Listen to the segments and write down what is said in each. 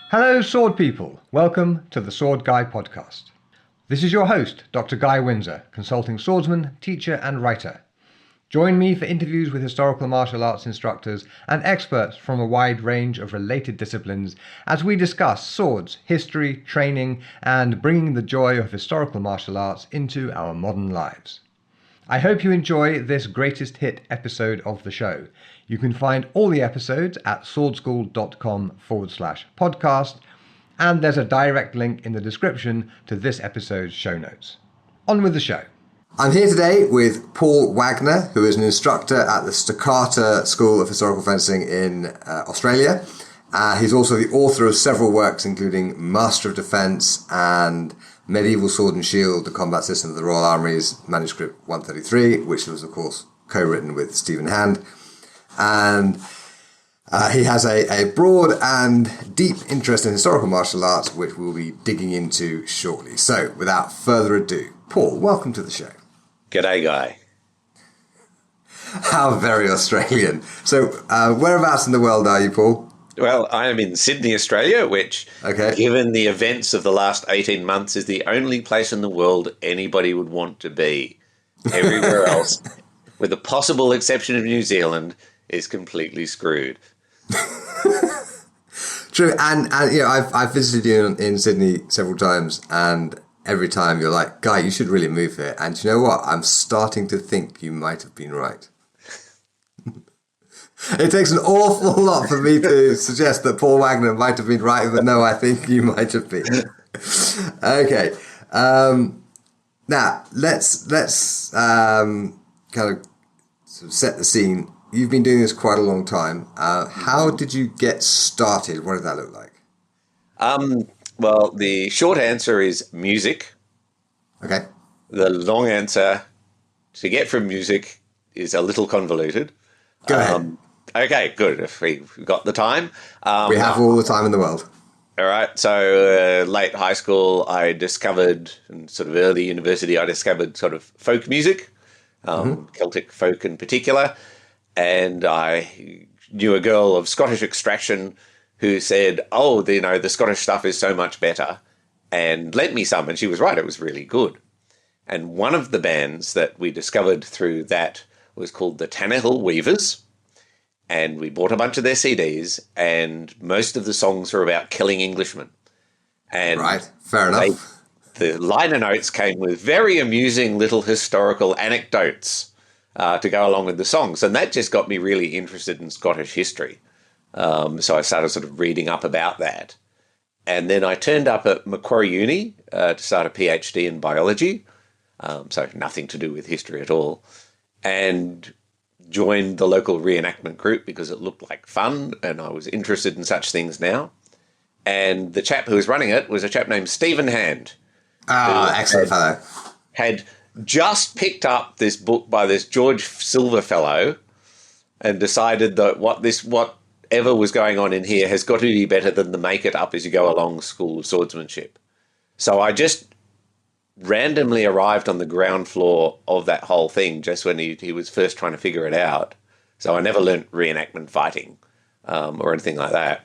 Hello, sword people. Welcome to the Sword Guy podcast. This is your host, Dr. Guy Windsor, consulting swordsman, teacher, and writer. Join me for interviews with historical martial arts instructors and experts from a wide range of related disciplines as we discuss swords, history, training, and bringing the joy of historical martial arts into our modern lives. I hope you enjoy this greatest hit episode of the show. You can find all the episodes at swordschool.com/podcast, and there's a direct link in the description to this episode's show notes. On with the show. I'm here today with Paul Wagner, who is an instructor at the Stoccata School of Historical Fencing in Australia. He's also the author of several works, including Master of Defence and Medieval Sword and Shield, the Combat System of the Royal Army's Manuscript 133, which was, of course, co-written with Stephen Hand. And he has a broad and deep interest in historical martial arts, which we'll be digging into shortly. So, without further ado, Paul, welcome to the show. G'day, Guy. How very Australian. So, whereabouts in the world are you, Paul? Well, I am in Sydney, Australia, which, given the events of the last 18 months, is the only place in the world anybody would want to be. Everywhere else, with the possible exception of New Zealand, is completely screwed. True, and you know, I've visited you in Sydney several times, and every time you're like, Guy, you should really move here. And you know what? I'm starting to think you might have been right. It takes an awful lot for me to suggest that Paul Wagner might have been right, but no, I think you might have been. Okay. Now, let's kind of set the scene. You've been doing this quite a long time. How did you get started? What did that look like? Well, the short answer is music. Okay. The long answer to get from music is a little convoluted. Go ahead. Okay, good. If we've got the time. We have all the time in the world. All right. So late high school, I discovered, and sort of early university, I discovered sort of folk music, Celtic folk in particular. And I knew a girl of Scottish extraction who said, oh, you know, the Scottish stuff is so much better, and lent me some. And she was right. It was really good. And one of the bands that we discovered through that was called the Tannahill Weavers. And we bought a bunch of their CDs, and most of the songs are about killing Englishmen. And right, fair enough. The liner notes came with very amusing little historical anecdotes to go along with the songs. And that just got me really interested in Scottish history. So I started sort of reading up about that. And then I turned up at Macquarie Uni to start a PhD in biology. So nothing to do with history at all. And joined the local reenactment group because it looked like fun and I was interested in such things now. And the chap who was running it was a chap named Stephen Hand. Excellent fellow. Had just picked up this book by this George Silver fellow and decided that whatever was going on in here has got to be better than the make it up as you go along School of Swordsmanship. So I just randomly arrived on the ground floor of that whole thing just when he was first trying to figure it out. So I never learnt reenactment fighting or anything like that.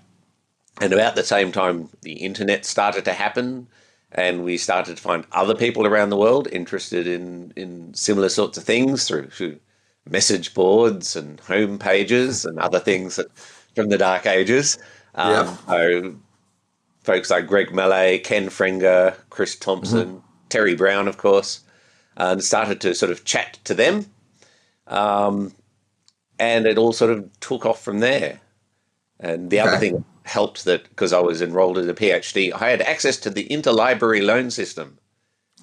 And about the same time, the internet started to happen and we started to find other people around the world interested in similar sorts of things through message boards and home pages and other things from the Dark Ages. So folks like Greg Mallet, Ken Frenger, Chris Thompson, Terry Brown, of course, and started to sort of chat to them. And it all sort of took off from there. And the other thing that helped that, because I was enrolled in a PhD, I had access to the interlibrary loan system.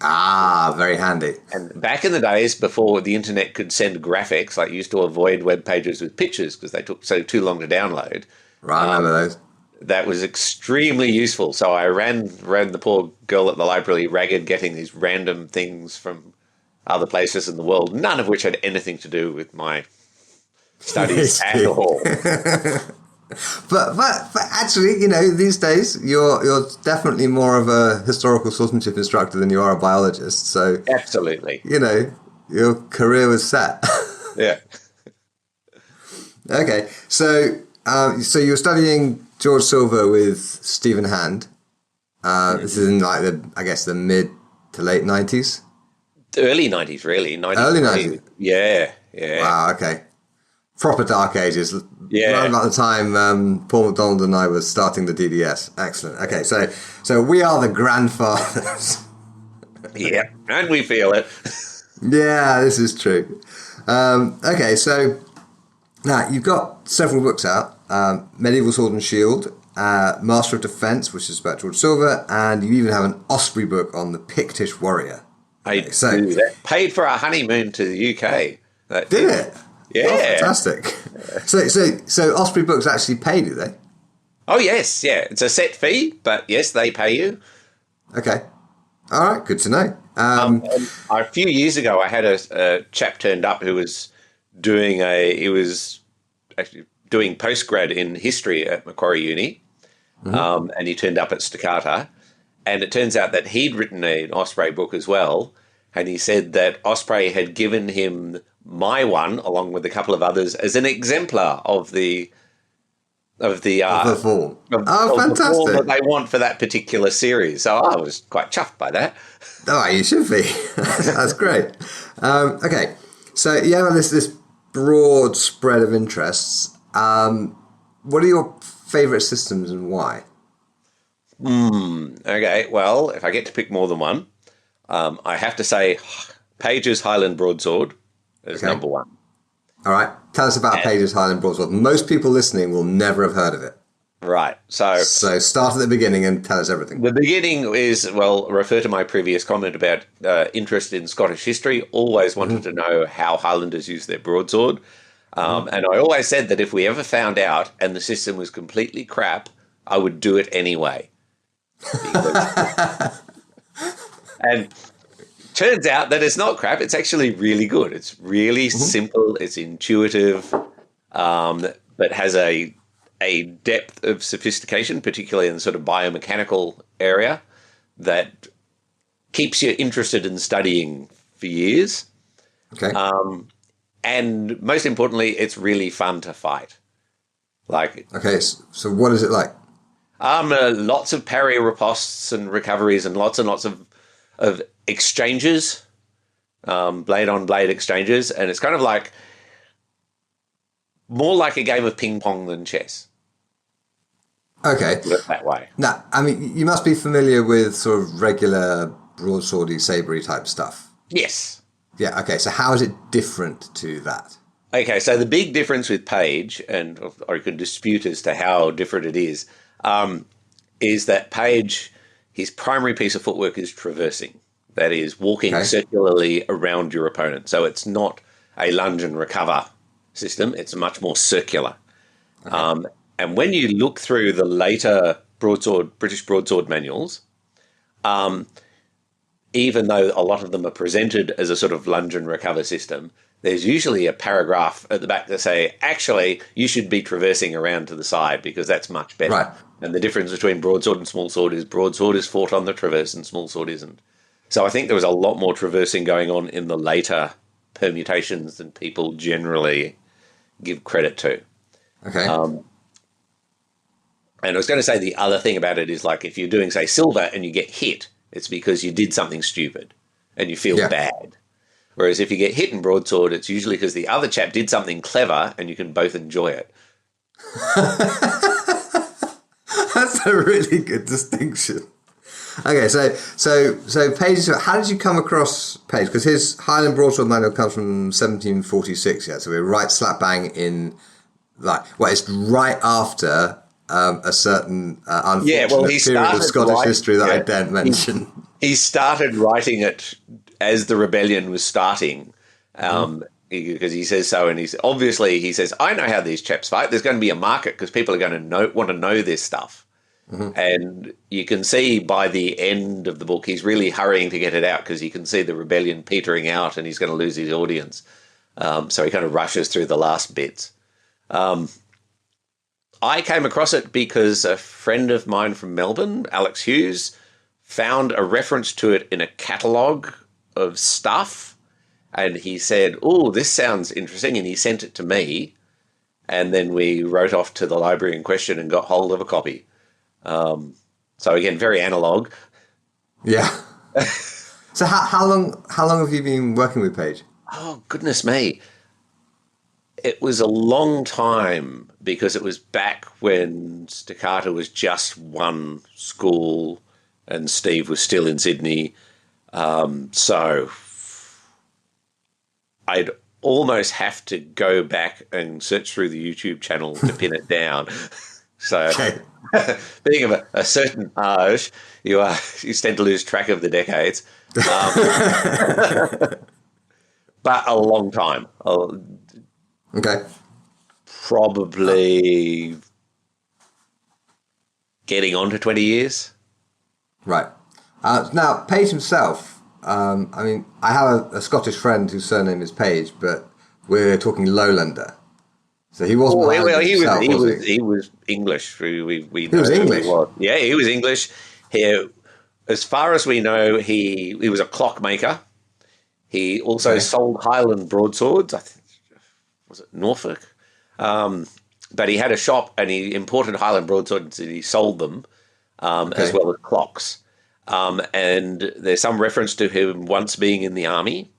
Ah, very handy. And back in the days before the internet could send graphics, I used to avoid web pages with pictures because they took too long to download. Right, I remember those. That was extremely useful. So I ran the poor girl at the library ragged, getting these random things from other places in the world, none of which had anything to do with my studies at all. But actually, you know, these days you're definitely more of a historical swordsmanship instructor than you are a biologist. So absolutely, you know, your career was set. Yeah. Okay, so you were studying George Silver with Stephen Hand. This is in like the mid to late 90s. Early 90s, really. Early 90s. Yeah. Wow. Okay. Proper dark ages. Yeah. Right about the time Paul McDonald and I were starting the DDS. Excellent. Okay, so we are the grandfathers. Yeah, and we feel it. Yeah, this is true. Okay, so now you've got several books out: Medieval Sword and Shield, Master of Defence, which is about George Silver, and you even have an Osprey book on the Pictish warrior. I do that. Paid for our honeymoon to the UK. Did it? Yeah. Oh, fantastic. So Osprey books actually pay, do they? Oh, yes, yeah. It's a set fee, but yes, they pay you. Okay. All right, good to know. A few years ago, I had a chap turned up who was doing actually doing postgrad in history at Macquarie Uni, and he turned up at Stoccata, and it turns out that he'd written an Osprey book as well, and he said that Osprey had given him my one, along with a couple of others, as an exemplar of the form. Fantastic! The form that they want for that particular series. So I was quite chuffed by that. Oh, you should be. That's great. Okay, so you have this broad spread of interests. What are your favourite systems and why? Okay, well, if I get to pick more than one, I have to say Page's Highland Broadsword is number one. All right, tell us about Page's Highland Broadsword. Most people listening will never have heard of it. Right, so start at the beginning and tell us everything. The beginning is, well, refer to my previous comment about interest in Scottish history. Always wanted to know how Highlanders used their broadsword. And I always said that if we ever found out and the system was completely crap, I would do it anyway. And turns out that it's not crap. It's actually really good. It's really simple. It's intuitive, but has a depth of sophistication, particularly in the sort of biomechanical area, that keeps you interested in studying for years. Okay. And most importantly, it's really fun to fight. Okay, so what is it like? Lots of parry ripostes and recoveries, and lots of exchanges, blade on blade exchanges, and it's kind of like more like a game of ping pong than chess. Okay, that way. Now, I mean, you must be familiar with sort of regular broadswordy, sabery type stuff. Yes. Yeah. Okay. So how is it different to that? Okay. So the big difference with Page, or you could dispute as to how different it is that Page, his primary piece of footwork is traversing. That is walking circularly around your opponent. So it's not a lunge and recover system. It's much more circular. Okay. And when you look through the later British broadsword manuals, even though a lot of them are presented as a sort of lunge and recover system, there's usually a paragraph at the back that say, actually, you should be traversing around to the side because that's much better. Right. And the difference between broadsword and smallsword is broadsword is fought on the traverse and smallsword isn't. So I think there was a lot more traversing going on in the later permutations than people generally give credit to. Okay. And I was going to say the other thing about it is, like, if you're doing, say, silver and you get hit, it's because you did something stupid and you feel bad. Whereas if you get hit in broadsword, it's usually because the other chap did something clever and you can both enjoy it. That's a really good distinction. Okay, so Page, how did you come across Page? Because his Highland Broadsword manual comes from 1746, yeah, so we're right slap bang in, it's right after a certain unfortunate period of Scottish history that I daren't mention. He started writing it as the rebellion was starting, because he says so, and he says, I know how these chaps fight. There's going to be a market because people are going to want to know this stuff. And you can see by the end of the book, he's really hurrying to get it out because you can see the rebellion petering out and he's going to lose his audience. So he kind of rushes through the last bits. I came across it because a friend of mine from Melbourne, Alex Hughes, found a reference to it in a catalogue of stuff. And he said, oh, this sounds interesting. And he sent it to me. and then we wrote off to the library in question and got hold of a copy. So again, very analog. Yeah. So how long have you been working with Page? Oh, goodness me. It was a long time, because it was back when Stoccata was just one school and Steve was still in Sydney. So I'd almost have to go back and search through the YouTube channel to pin it down. So Okay. being of a certain age, you tend to lose track of the decades. But a long time. Okay. Probably getting on to 20 years. Right. Now, Page himself, I mean, I have a Scottish friend whose surname is Page, but we're talking Lowlander. So he wasn't. He was English. We He was English? Yeah, he was English. As far as we know, he was a clockmaker. He also sold Highland broadswords. I think, was it Norfolk? But he had a shop and he imported Highland broadswords and he sold them, as well as clocks. And there's some reference to him once being in the army.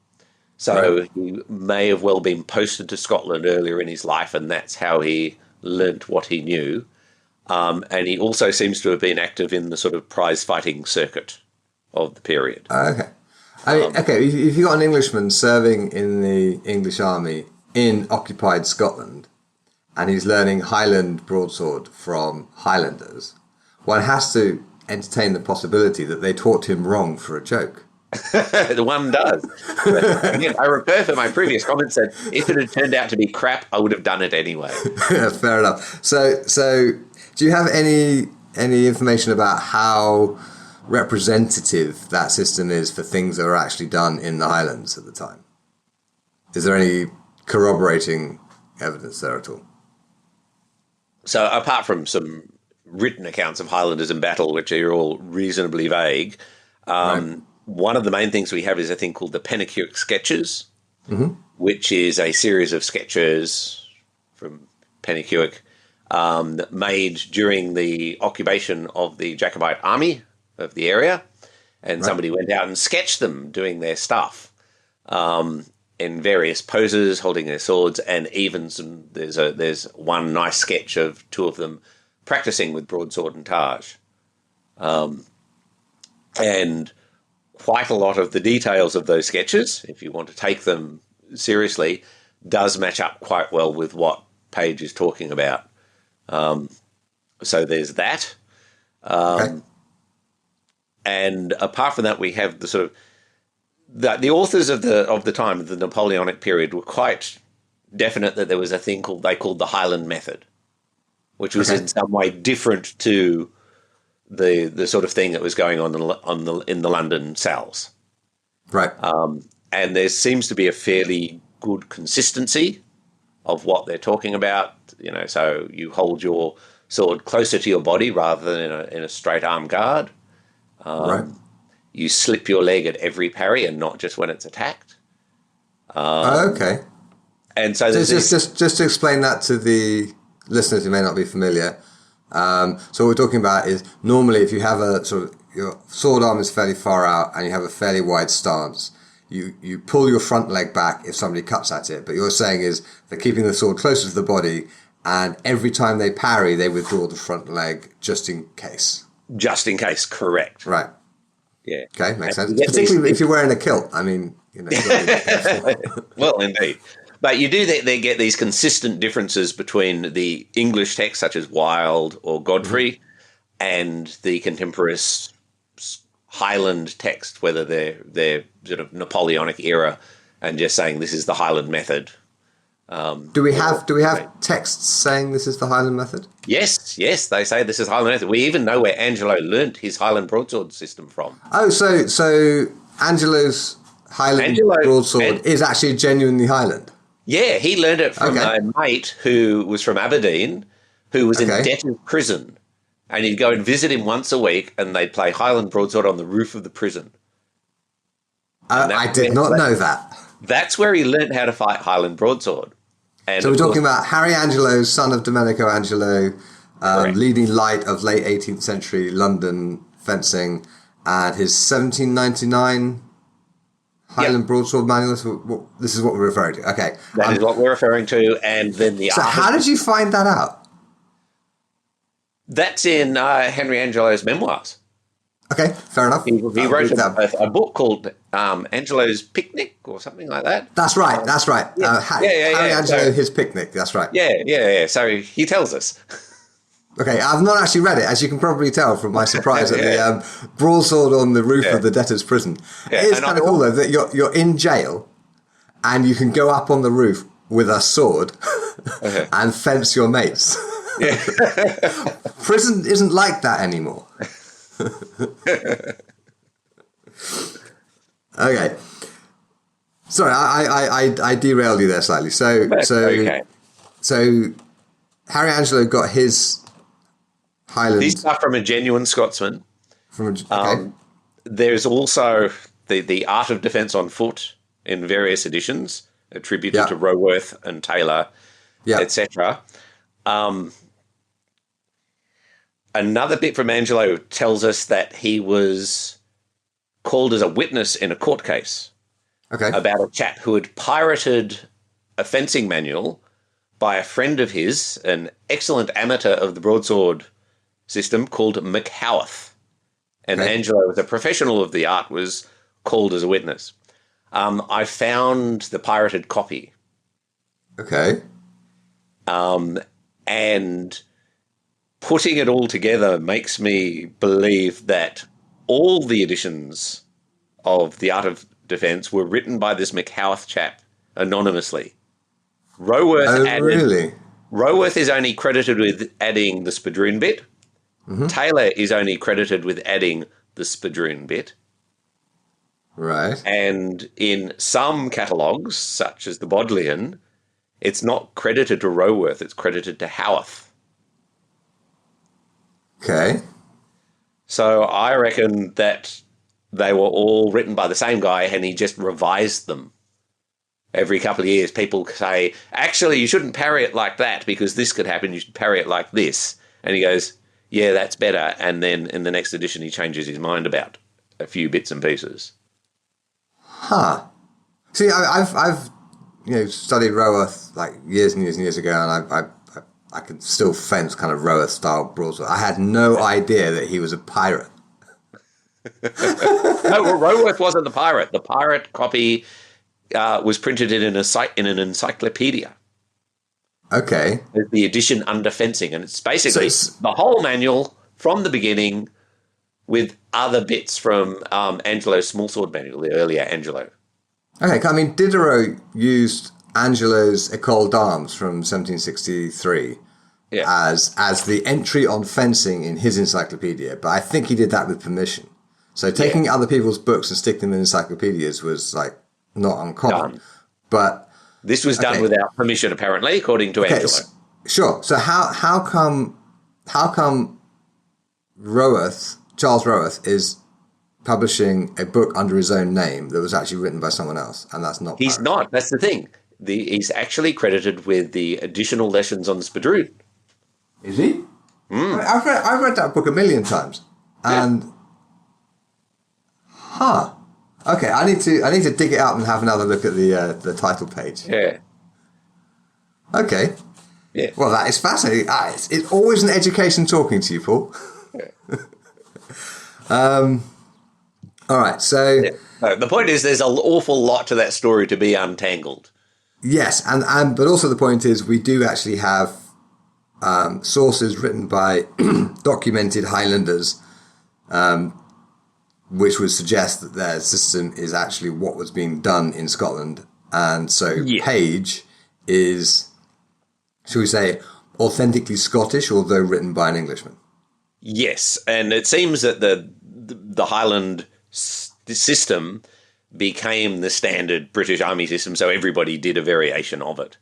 So he may have well been posted to Scotland earlier in his life, and that's how he learnt what he knew. And he also seems to have been active in the sort of prize fighting circuit of the period. Okay. I mean, if you got an Englishman serving in the English army in occupied Scotland, and he's learning Highland broadsword from Highlanders, one has to entertain the possibility that they taught him wrong for a joke. The one does. But again, I refer to my previous comments that if it had turned out to be crap, I would have done it anyway. Yeah, fair enough. So do you have any information about how representative that system is for things that are actually done in the Highlands at the time? Is there any corroborating evidence there at all? So apart from some written accounts of Highlanders in battle, which are all reasonably vague, one of the main things we have is a thing called the Pennacuik Sketches, which is a series of sketches from Pennacuik made during the occupation of the Jacobite army of the area, and somebody went out and sketched them doing their stuff in various poses, holding their swords, and even there's one nice sketch of two of them practicing with broadsword and targe. And quite a lot of the details of those sketches, if you want to take them seriously, does match up quite well with what Page is talking about. So there's that. And apart from that, we have the sort of the authors of the time of the Napoleonic period were quite definite that there was a thing they called the Highland method, which was in some way different to the sort of thing that was going on in the London cells. Right. And there seems to be a fairly good consistency of what they're talking about. You know, so you hold your sword closer to your body rather than in a straight arm guard. You slip your leg at every parry and not just when it's attacked. Okay. And so just to explain that to the listeners who may not be familiar. So what we're talking about is normally if you have a sort of your sword arm is fairly far out and you have a fairly wide stance, you pull your front leg back if somebody cuts at it. But you're saying is they're keeping the sword closer to the body, and every time they parry, they withdraw the front leg just in case. Just in case, correct. Right. Yeah. Okay, makes sense. Particularly if you're wearing a kilt. I mean, you know. You've got to be careful. Well, indeed. But you do they get these consistent differences between the English texts, such as Wilde or Godfrey, and the contemporary Highland text, whether they're sort of Napoleonic era and just saying this is the Highland method. Do we have texts saying this is the Highland method? Yes, they say this is Highland method. We even know where Angelo learnt his Highland broadsword system from. Oh, so Angelo's Highland broadsword is actually genuinely Highland? Yeah, he learned it from a mate who was from Aberdeen, who was in debtor's prison. And he'd go and visit him once a week, and they'd play Highland broadsword on the roof of the prison. I did not know that. That's where he learned how to fight Highland broadsword. And So we're talking about Harry Angelo, son of Domenico Angelo, leading light of late 18th century London fencing, and his 1799 Highland Broadsword manual. This is what we're referring to. Okay. That is what we're referring to. And then the So how did you find that out? That's in Henry Angelo's memoirs. Okay, fair enough. He wrote a book called Angelo's Picnic or something like that. That's right. Harry Angelo, his picnic. That's right. Yeah. So he tells us. Okay, I've not actually read it, as you can probably tell from my surprise at the broadsword on the roof of the debtor's prison. It is kind of cool, though, that you're in jail and you can go up on the roof with a sword and fence your mates. Yeah. Prison isn't like that anymore. Okay. Sorry, I derailed you there slightly. So Harry Angelo got his Highland. These are from a genuine Scotsman. There's also the Art of Defence on Foot in various editions, attributed to Roworth and Taylor, etc. Another bit from Angelo tells us that he was called as a witness in a court case about a chap who had pirated a fencing manual by a friend of his, an excellent amateur of the broadsword system called McHowarth. And Angelo, as a professional of the art, was called as a witness. I found the pirated copy. Okay. And putting it all together makes me believe that all the editions of The Art of Defence were written by this McHowarth chap anonymously. Roworth is only credited with adding the spadroon bit. Mm-hmm. Taylor is only credited with adding the spadroon bit. Right. And in some catalogues, such as the Bodleian, it's not credited to Roworth, it's credited to Howarth. Okay. So I reckon that they were all written by the same guy and he just revised them. Every couple of years, people say, actually, you shouldn't parry it like that because this could happen. You should parry it like this. And he goes, yeah, that's better. And then in the next edition, he changes his mind about a few bits and pieces. Huh. See, I've studied Roworth like years and years and years ago, and I can still fence kind of Roworth style broadsword. I had no idea that he was a pirate. No, well, Roworth wasn't the pirate. The pirate copy was printed in an encyclopedia. Okay. It's the edition under fencing, and it's basically the whole manual from the beginning with other bits from Angelo's smallsword manual, the earlier Angelo. Okay, I mean, Diderot used Angelo's École d'Armes from 1763 as the entry on fencing in his encyclopedia, but I think he did that with permission. So taking other people's books and sticking them in encyclopedias was like not uncommon. But this was done without permission, apparently, according to Angelo. Sure. So how come Charles Roworth is publishing a book under his own name that was actually written by someone else, and that's not? He's not. That's the thing. He's actually credited with the additional lessons on the spadroon. Is he? Mm. I've read that book a million times, and okay, I need to dig it out and have another look at the title page. Yeah. Okay. Yeah. Well, that is fascinating. It's always an education talking to you, Paul. Yeah. All right. So no, the point is, there's an awful lot to that story to be untangled. Yes, and but also the point is, we do actually have sources written by documented Highlanders, which would suggest that their system is actually what was being done in Scotland. And so Page is, shall we say, authentically Scottish, although written by an Englishman. Yes, and it seems that the Highland system became the standard British Army system, so everybody did a variation of it.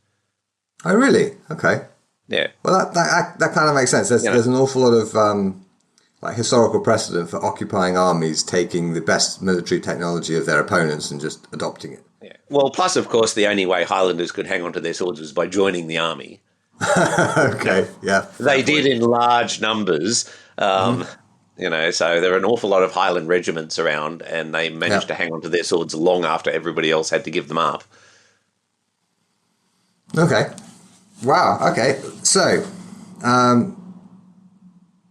Oh, really? Okay. Yeah. Well, that kind of makes sense. There's an awful lot of historical precedent for occupying armies taking the best military technology of their opponents and just adopting it. Yeah. Well, plus, of course, the only way Highlanders could hang on to their swords was by joining the army. Okay, yeah. They did in large numbers, so there are an awful lot of Highland regiments around, and they managed to hang on to their swords long after everybody else had to give them up. Okay. Wow. Okay. So,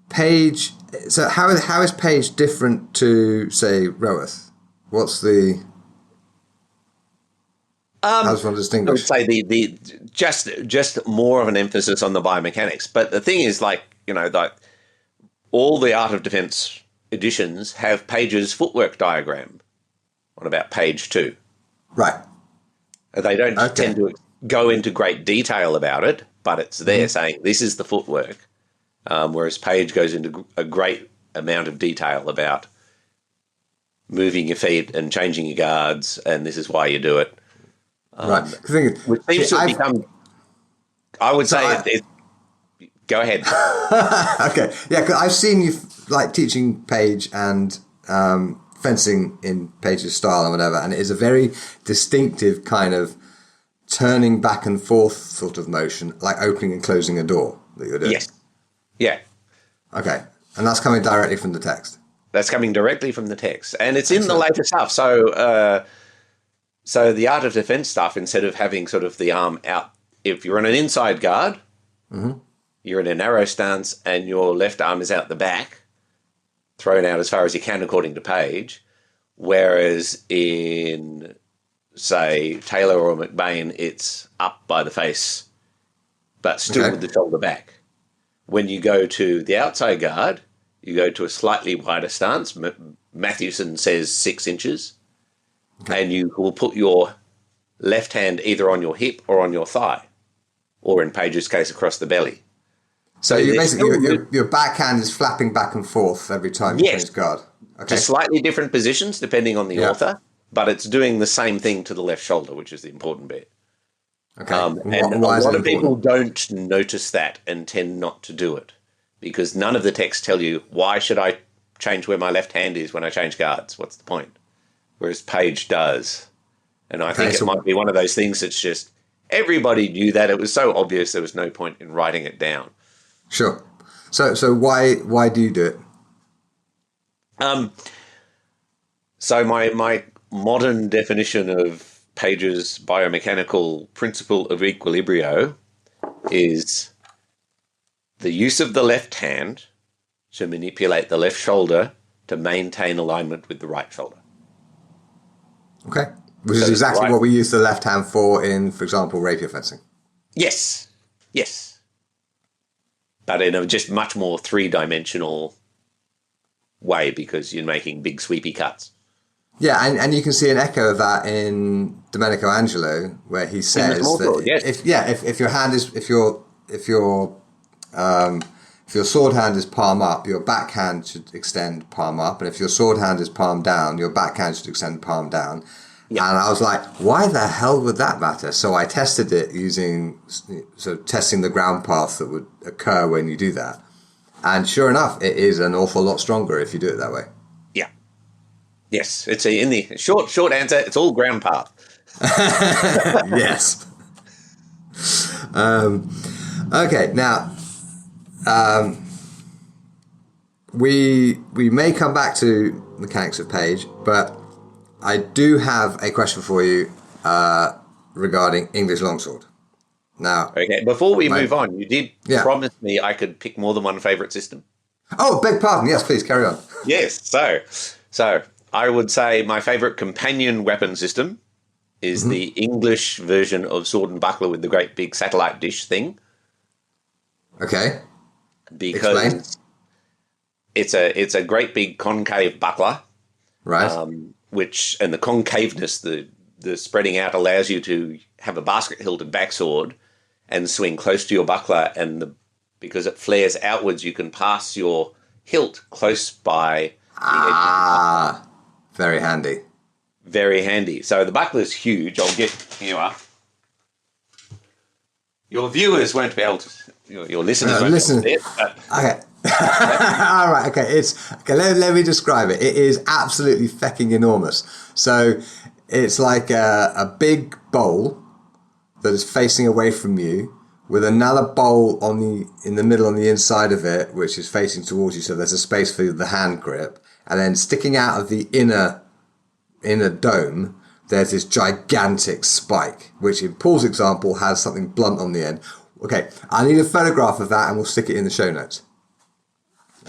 Page. So how is Page different to, say, Roworth? What's the? How does one I would distinguish? say the just more of an emphasis on the biomechanics. But the thing is, like all the Art of Defence editions have Page's footwork diagram on about page 2. Right. They don't tend to go into great detail about it, but it's there saying this is the footwork. Whereas Page goes into a great amount of detail about moving your feet and changing your guards, and this is why you do it. Right. Which seems to have become, I would say, go ahead. Okay. Yeah, because I've seen you teaching Page and fencing in Page's style and whatever, and it is a very distinctive kind of turning back and forth sort of motion, like opening and closing a door that you're doing. Yes. Yeah. Okay. And that's coming directly from the text. That's coming directly from the text, and it's in the later stuff. So the Art of Defence stuff, instead of having sort of the arm out, if you're on an inside guard, you're in a narrow stance and your left arm is out the back, thrown out as far as you can according to Page, whereas in, say, Taylor or McBain, it's up by the face, but still with the shoulder back. When you go to the outside guard, you go to a slightly wider stance. Matthewson says 6 inches. And you will put your left hand either on your hip or on your thigh, or in Page's case, across the belly. So you basically your backhand is flapping back and forth every time you change guard. Okay. Just slightly different positions depending on the author, but it's doing the same thing to the left shoulder, which is the important bit. Okay. And a lot of people don't notice that and tend not to do it because none of the texts tell you, why should I change where my left hand is when I change guards? What's the point? Whereas Page does. And I think it might be one of those things that's just everybody knew that. It was so obvious there was no point in writing it down. Sure. So why do you do it? So my modern definition of Page's biomechanical principle of equilibrio is the use of the left hand to manipulate the left shoulder to maintain alignment with the right shoulder. Okay. Which is exactly what we use the left hand for in, for example, rapier fencing. Yes. But in a just much more three-dimensional way because you're making big sweepy cuts. Yeah, and you can see an echo of that in Domenico Angelo, where he says that if your sword hand is palm up, your backhand should extend palm up, and if your sword hand is palm down, your backhand should extend palm down. Yep. And I was like, why the hell would that matter? So I tested it testing the ground path that would occur when you do that. And sure enough, it is an awful lot stronger if you do it that way. Yeah. Yes. It's in the short answer, it's all ground path. Yes. Okay, now we may come back to mechanics of Page, but I do have a question for you regarding English longsword. Now, okay, before we move on, you did promise me I could pick more than one favourite system. Oh, beg pardon. Yes, please carry on. Yes, so I would say my favourite companion weapon system is the English version of sword and buckler with the great big satellite dish thing. Okay. Because it's a great big concave buckler. Right. And the concaveness, the spreading out allows you to have a basket-hilted backsword and swing close to your buckler, and because it flares outwards, you can pass your hilt close by the edge of the buckler. Very handy. Very handy. So the buckler's huge. I'll get you up. Your viewers won't be able to. Your listeners won't be able to see it. Okay. All right. Okay. Let me describe it. It is absolutely fecking enormous. So It's like a big bowl that is facing away from you, with another bowl in the middle on the inside of it, which is facing towards you, so there's a space for the hand grip. And then sticking out of the inner dome, there's this gigantic spike, which in Paul's example has something blunt on the end. Okay, I need a photograph of that and we'll stick it in the show notes.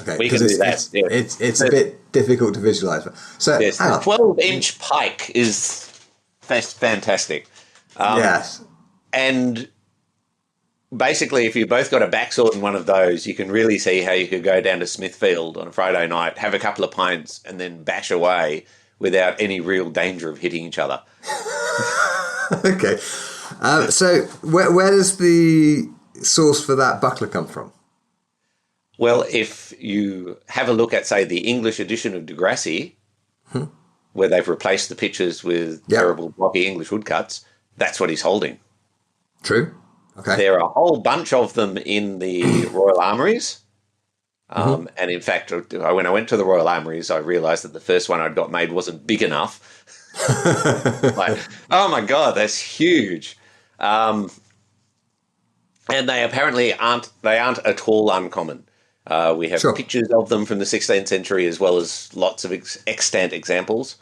Okay, we can do that. It's a bit difficult to visualize. So, yes, the 12-inch pike is fantastic. Yes. And basically, if you've both got a backsword and one of those, you can really see how you could go down to Smithfield on a Friday night, have a couple of pints, and then bash away without any real danger of hitting each other. Okay. So where does the source for that buckler come from? Well, if you have a look at, say, the English edition of Degrassi, where they've replaced the pictures with terrible blocky English woodcuts, that's what he's holding. True. Okay. There are a whole bunch of them in the Royal Armouries. And in fact, when I went to the Royal Armouries, I realised that the first one I'd got made wasn't big enough. Like, oh my God, that's huge. And they apparently aren't at all uncommon. We have pictures of them from the 16th century as well as lots of extant examples.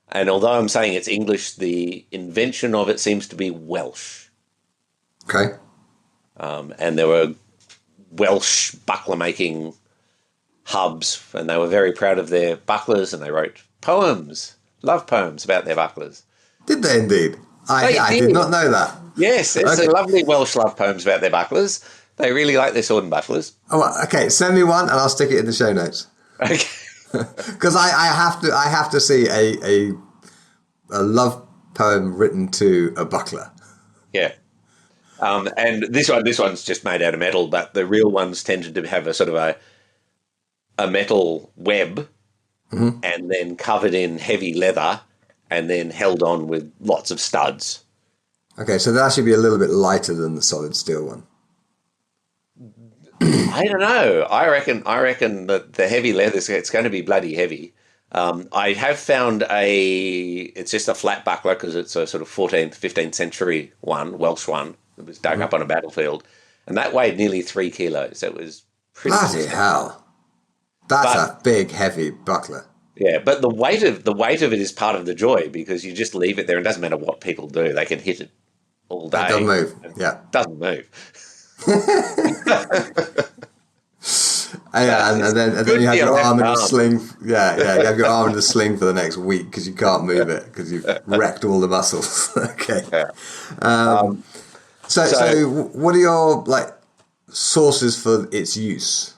And although I'm saying it's English, the invention of it seems to be Welsh. Okay. And there were Welsh buckler-making hubs, and they were very proud of their bucklers, and they wrote love poems about their bucklers. Did they indeed? I did not know that. Yes, it's a lovely Welsh love poems about their bucklers. They really like their sword and bucklers. Oh, okay. Send me one, and I'll stick it in the show notes. Okay. Because I have to see a love poem written to a buckler. Yeah. And this one's just made out of metal, but the real ones tended to have a sort of a metal web, and then covered in heavy leather, and then held on with lots of studs. Okay, so that should be a little bit lighter than the solid steel one. I don't know. I reckon that the heavy leather, it's going to be bloody heavy. I have found it's just a flat buckler because it's a sort of 14th, 15th century one, Welsh one. It was dug up on a battlefield, and that weighed nearly 3 kilos. It was pretty. Bloody hell! That's a big, heavy buckler. Yeah, but the weight of it is part of the joy, because you just leave it there, and it doesn't matter what people do; they can hit it all day. It doesn't move. Yeah, doesn't move. and then you have your arm in a sling. Yeah, you have your arm in a sling for the next week because you can't move it because you've wrecked all the muscles. Okay. Yeah. So what are your sources for its use?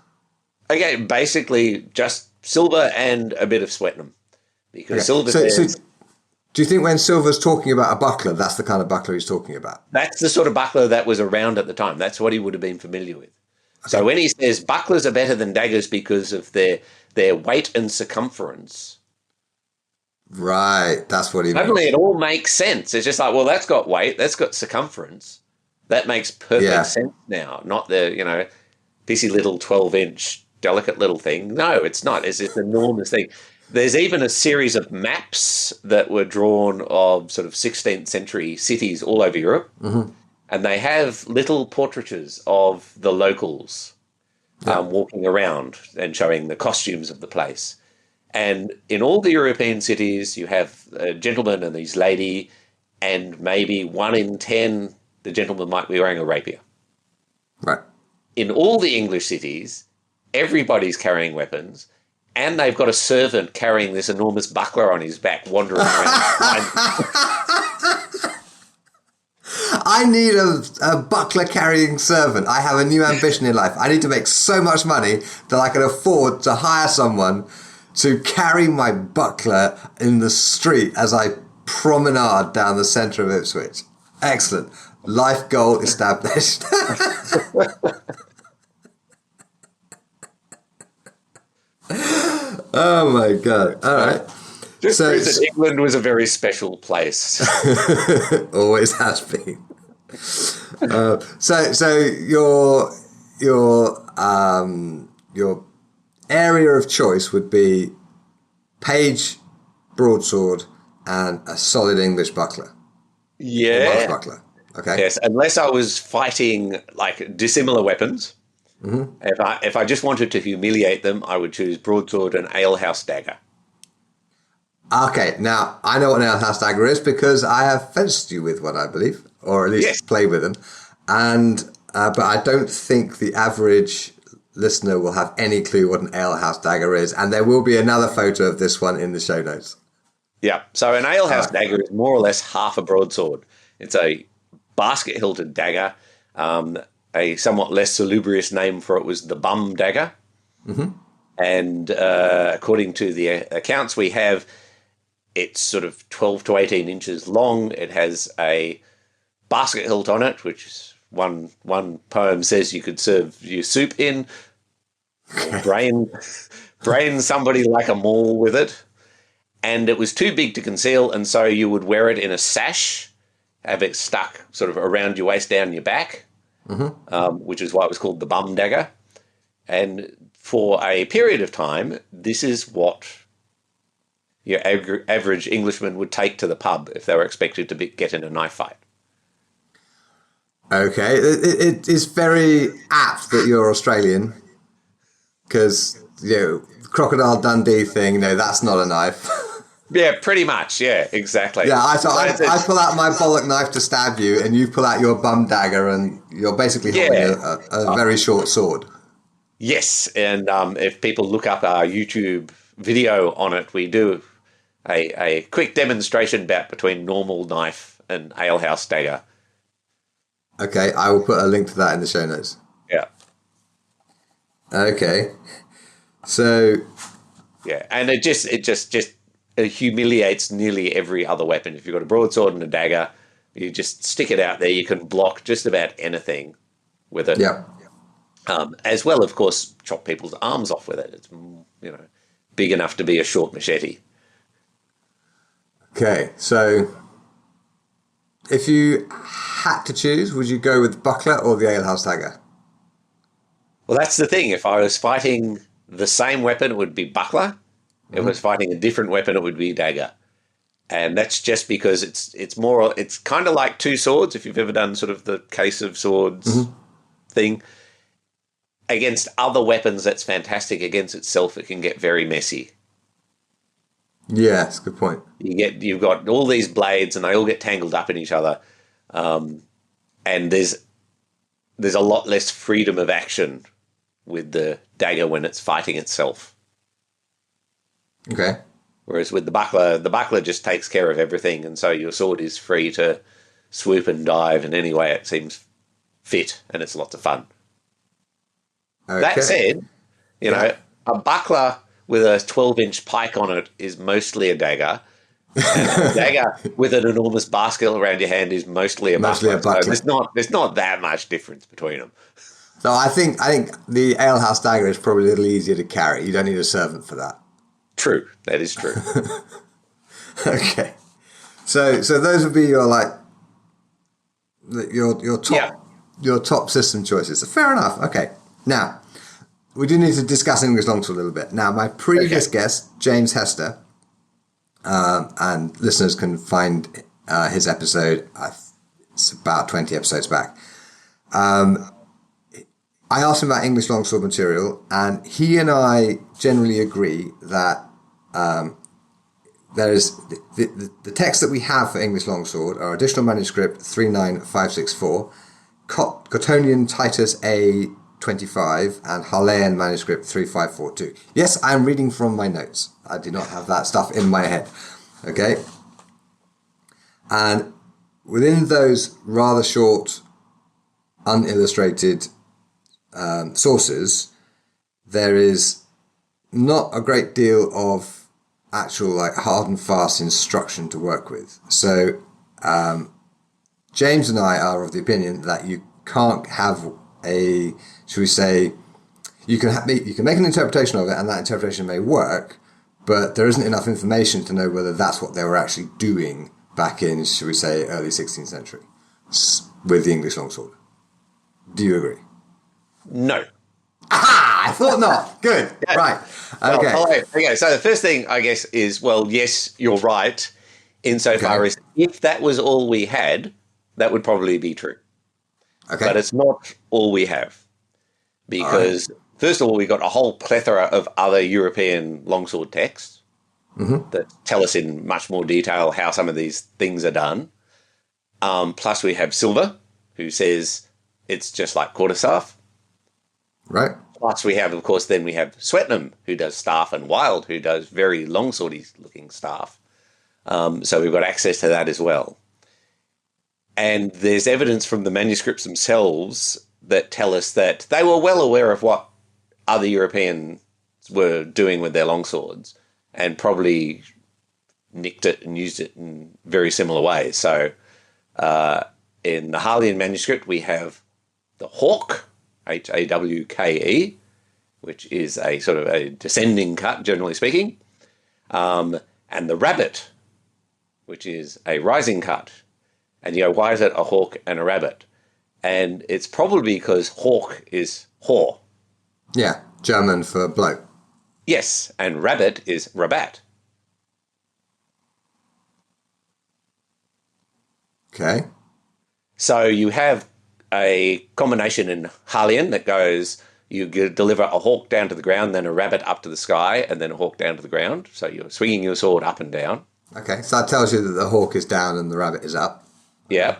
Okay, basically just Silver and a bit of Swetnam, because Silver. So do you think when Silver's talking about a buckler, that's the kind of buckler he's talking about? That's the sort of buckler that was around at the time. That's what he would have been familiar with. Okay. So when he says bucklers are better than daggers because of their weight and circumference. Right, that's what he means. Suddenly it all makes sense. It's just like, well, that's got weight, that's got circumference. That makes perfect sense now. Not the, pissy little 12-inch delicate little thing. No, it's not. It's this enormous thing. There's even a series of maps that were drawn of sort of 16th century cities all over Europe. Mm-hmm. And they have little portraitures of the locals walking around and showing the costumes of the place. And in all the European cities, you have a gentleman and his lady, and maybe 1 in 10, the gentleman might be wearing a rapier. Right. In all the English cities, everybody's carrying weapons, and they've got a servant carrying this enormous buckler on his back, wandering around. I need a buckler-carrying servant. I have a new ambition in life. I need to make so much money that I can afford to hire someone to carry my buckler in the street as I promenade down the centre of Ipswich. Excellent. Life goal established. Oh my God. All right. Just proves that England was a very special place. Always has been. So your area of choice would be page broadsword and a solid English buckler. Yeah. Welsh buckler. Okay. Yes, unless I was fighting like dissimilar weapons. Mm-hmm. If I just wanted to humiliate them, I would choose broadsword and alehouse dagger. Okay, now I know what an alehouse dagger is because I have fenced you with one, I believe, or at least played with them. And but I don't think the average listener will have any clue what an alehouse dagger is, and there will be another photo of this one in the show notes. Yeah, so an alehouse dagger is more or less half a broadsword. It's a basket-hilted dagger. A somewhat less salubrious name for it was the bum dagger. Mm-hmm. And according to the accounts we have, it's sort of 12 to 18 inches long. It has a basket hilt on it, which is one poem says you could serve your soup in, or brain somebody like a maul with it. And it was too big to conceal, and so you would wear it in a sash, have it stuck sort of around your waist down your back, which is why it was called the bum dagger. And for a period of time, this is what your average Englishman would take to the pub if they were expected to get in a knife fight. Okay, it is very apt that you're Australian because, Crocodile Dundee thing, that's not a knife. Yeah, pretty much. Yeah, exactly. Yeah, I pull out my bollock knife to stab you, and you pull out your bum dagger, and you're basically holding a very short sword. Yes, and if people look up our YouTube video on it, we do a quick demonstration bout between normal knife and alehouse dagger. Okay, I will put a link to that in the show notes. Yeah. Okay. So. Yeah, and it just humiliates nearly every other weapon. If you've got a broadsword and a dagger, you just stick it out there. You can block just about anything with it. Yeah. As well, of course, chop people's arms off with it. It's big enough to be a short machete. Okay, so if you had to choose, would you go with buckler or the alehouse dagger? Well, that's the thing. If I was fighting the same weapon, it would be buckler. If I was fighting a different weapon, it would be dagger. And that's just because it's kind of like two swords, if you've ever done sort of the case of swords thing. Against other weapons, that's fantastic. Against itself, it can get very messy. Yeah, that's a good point. You've got all these blades, and they all get tangled up in each other, and there's a lot less freedom of action with the dagger when it's fighting itself. Okay. Whereas with the buckler just takes care of everything, and so your sword is free to swoop and dive in any way it seems fit, and it's lots of fun. Okay. That said, a buckler with a 12-inch pike on it is mostly a dagger. And a dagger with an enormous basket around your hand is mostly a buckler. So there's not that much difference between them. So I think the alehouse dagger is probably a little easier to carry. You don't need a servant for that. True, that is true. Okay, so those would be your top system choices. Fair enough. Okay, now we do need to discuss English longsword a little bit. Now, my previous guest, James Hester, and listeners can find his episode. It's about 20 episodes back. I asked him about English longsword material, and he and I generally agree that there is the text that we have for English longsword are additional manuscript 39564, Cottonian Titus A 25, and Harleian manuscript 3542. Yes, I'm reading from my notes. I do not have that stuff in my head. Okay, and within those rather short, unillustrated sources, there is not a great deal of actual hard and fast instruction to work with. So James and I are of the opinion that you can't have a, should we say, you can make an interpretation of it, and that interpretation may work, but there isn't enough information to know whether that's what they were actually doing back in, should we say, early 16th century with the English longsword. Do you agree? No. Aha! I thought not. Good. Yeah. Right. Okay. Okay. So the first thing, I guess, is, well, yes, you're right. insofar Okay. as if that was all we had, that would probably be true. Okay. But it's not all we have. Because, first of all, we've got a whole plethora of other European longsword texts that tell us in much more detail how some of these things are done. Plus, we have Silver, who says it's just like quarterstaff. Right. Plus, we have, of course, then we have Swetnam, who does staff, and Wild, who does very longswordy-looking staff. So we've got access to that as well. And there's evidence from the manuscripts themselves that tell us that they were well aware of what other Europeans were doing with their longswords and probably nicked it and used it in very similar ways. So in the Harleian manuscript, we have the hawk, Hawke, which is a sort of a descending cut, generally speaking, and the rabbit, which is a rising cut. And you go, why is it a hawk and a rabbit? And it's probably because hawk is haw. Yeah. German for bloke. Yes, and rabbit is rabat. Okay. So you have a combination in Harleian that goes, you deliver a hawk down to the ground, then a rabbit up to the sky, and then a hawk down to the ground. So you're swinging your sword up and down. Okay. So that tells you that the hawk is down and the rabbit is up. Yeah.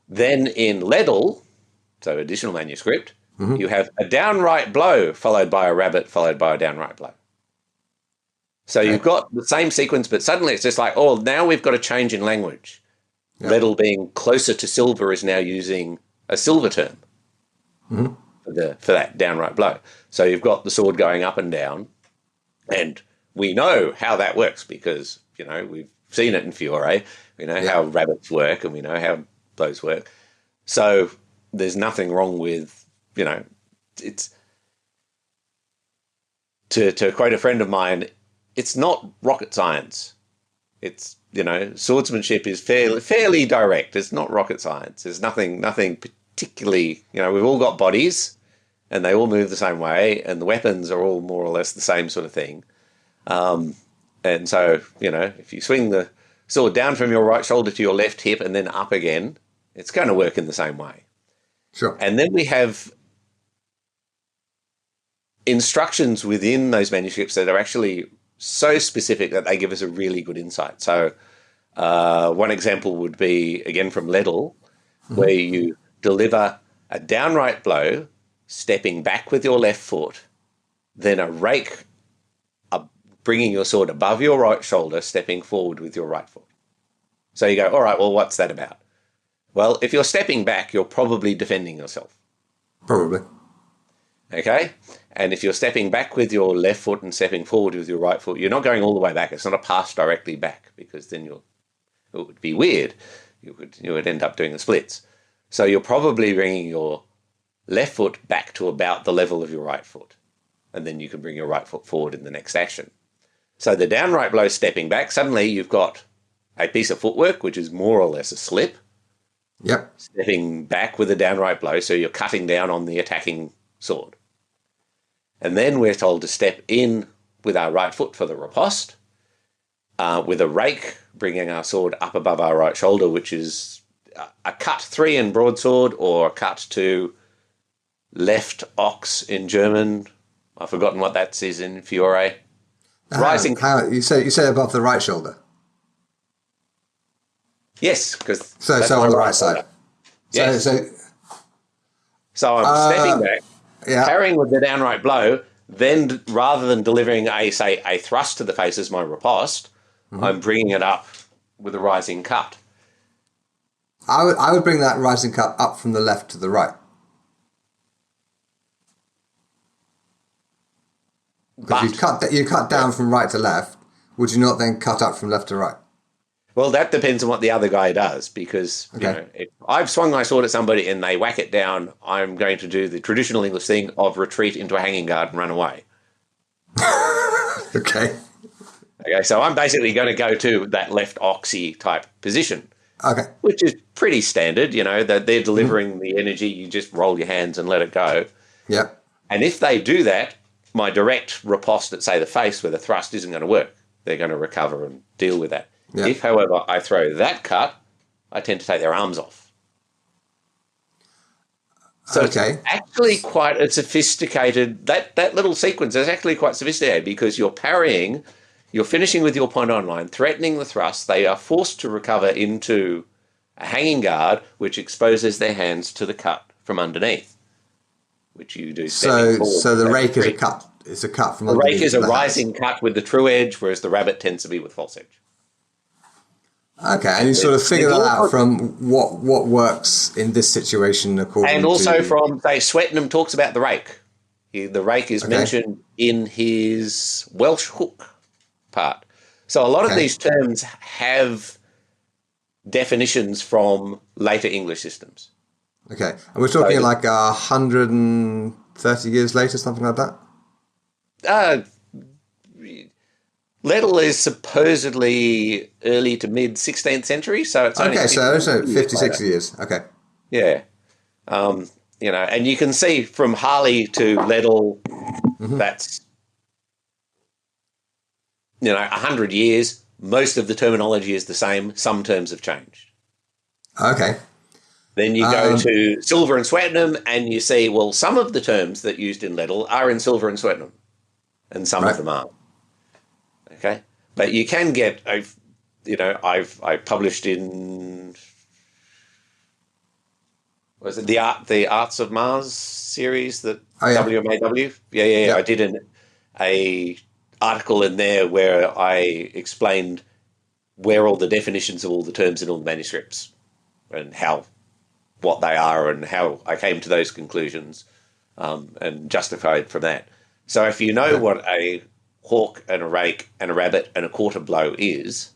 Then in Ledel, so additional manuscript, you have a downright blow followed by a rabbit followed by a downright blow. So you've got the same sequence, but suddenly it's just like, oh, now we've got a change in language. Yeah. Ledel being closer to silver is now using a silver term for that downright blow. So you've got the sword going up and down, and we know how that works because, you know, we've seen it in Fiore. We know how rabbits work and we know how blows work. So there's nothing wrong with, you know, it's, to quote a friend of mine, it's not rocket science. It's, you know, swordsmanship is fairly direct. It's not rocket science. There's nothing particularly, you know, we've all got bodies and they all move the same way and the weapons are all more or less the same sort of thing. And so, you know, if you swing the sword down from your right shoulder to your left hip and then up again, it's going to work in the same way. Sure. And then we have instructions within those manuscripts that are actually so specific that they give us a really good insight. So one example would be, again, from Ledel, where you deliver a downright blow, stepping back with your left foot, then a rake, bringing your sword above your right shoulder, stepping forward with your right foot. So you go, all right, well, what's that about? Well, if you're stepping back, you're probably defending yourself. Probably. Okay. And if you're stepping back with your left foot and stepping forward with your right foot, you're not going all the way back. It's not a pass directly back because then it would be weird. You would end up doing the splits. So you're probably bringing your left foot back to about the level of your right foot. And then you can bring your right foot forward in the next action. So the downright blow stepping back, suddenly you've got a piece of footwork, which is more or less a slip. Yep. Stepping back with a downright blow, so you're cutting down on the attacking sword. And then we're told to step in with our right foot for the riposte, with a rake, bringing our sword up above our right shoulder, which is a cut 3 in broadsword or a cut to left ox in German. I've forgotten what that says in Fiore. Rising. You say above the right shoulder. Yes, because so on the right side. Yes. So I'm stepping back, parrying with the downright blow. Then, rather than delivering a thrust to the face as my riposte, I'm bringing it up with a rising cut. I would bring that rising cut up from the left to the right. Because you cut down from right to left. Would you not then cut up from left to right? Well, that depends on what the other guy does, because you know, if I've swung my sword at somebody and they whack it down, I'm going to do the traditional English thing of retreat into a hanging guard and run away. Okay, so I'm basically going to go to that left oxy type position. Okay. Which is pretty standard, you know, that they're delivering the energy, you just roll your hands and let it go. Yep. And if they do that, my direct riposte at, say, the face where the thrust isn't going to work. They're going to recover and deal with that. Yeah. If, however, I throw that cut, I tend to take their arms off. So Okay. it's actually quite a sophisticated, that little sequence is actually quite sophisticated because you're parrying, you're finishing with your point online, threatening the thrust. They are forced to recover into a hanging guard, which exposes their hands to the cut from underneath, which you do. So the rake is a cut. It's a cut from underneath. The rake is a the rising hands. cut with the true edge, whereas the rabbit tends to be with false edge. Okay, and you sort of figure that out from what works in this situation according to... And also from, say, Swetnam talks about the rake. The rake is mentioned in his Welsh hook part. So a lot of these terms have definitions from later English systems. Okay, and we're talking like 130 years later, something like that? Lettle is supposedly early to mid 16th century, so it's only so 50, 60 years. Okay. Yeah. And you can see from Harley to Lettle, that's 100 years. Most of the terminology is the same. Some terms have changed. Okay. Then you go to Silver and Swetnam, and you see, well, some of the terms that used in Lettle are in Silver and Swetnam, and some of them aren't. Okay, but you can get. I published in. Was it the Arts of Mars series that WMAW? Yeah. I did a article in there where I explained where all the definitions of all the terms in all the manuscripts and what they are and how I came to those conclusions and justified from that. So if you know what a hawk and a rake and a rabbit and a quarter blow is,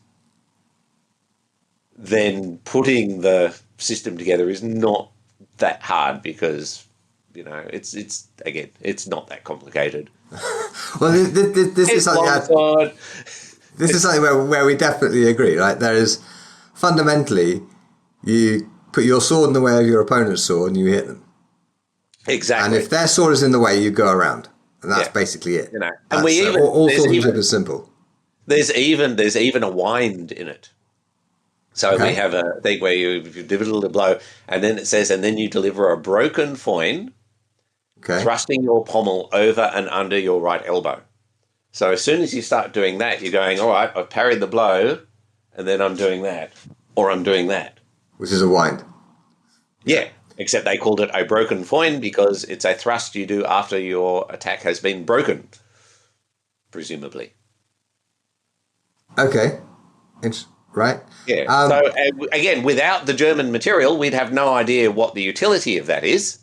then putting the system together is not that hard because, it's not that complicated. Well, this is something this is something where we definitely agree, right? There is fundamentally, you put your sword in the way of your opponent's sword and you hit them. Exactly. And if their sword is in the way, you go around. And that's basically it. And all swordsmanship is simple. There's even a wind in it. So we have a thing where you deliver a blow, and then it says, and then you deliver a broken foin, thrusting your pommel over and under your right elbow. So as soon as you start doing that, you're going, all right, I've parried the blow, and then I'm doing that, or I'm doing that. Which is a wind. Yeah. Except they called it a broken foin because it's a thrust you do after your attack has been broken, presumably. Okay. Right? Yeah. So, again, without the German material, we'd have no idea what the utility of that is.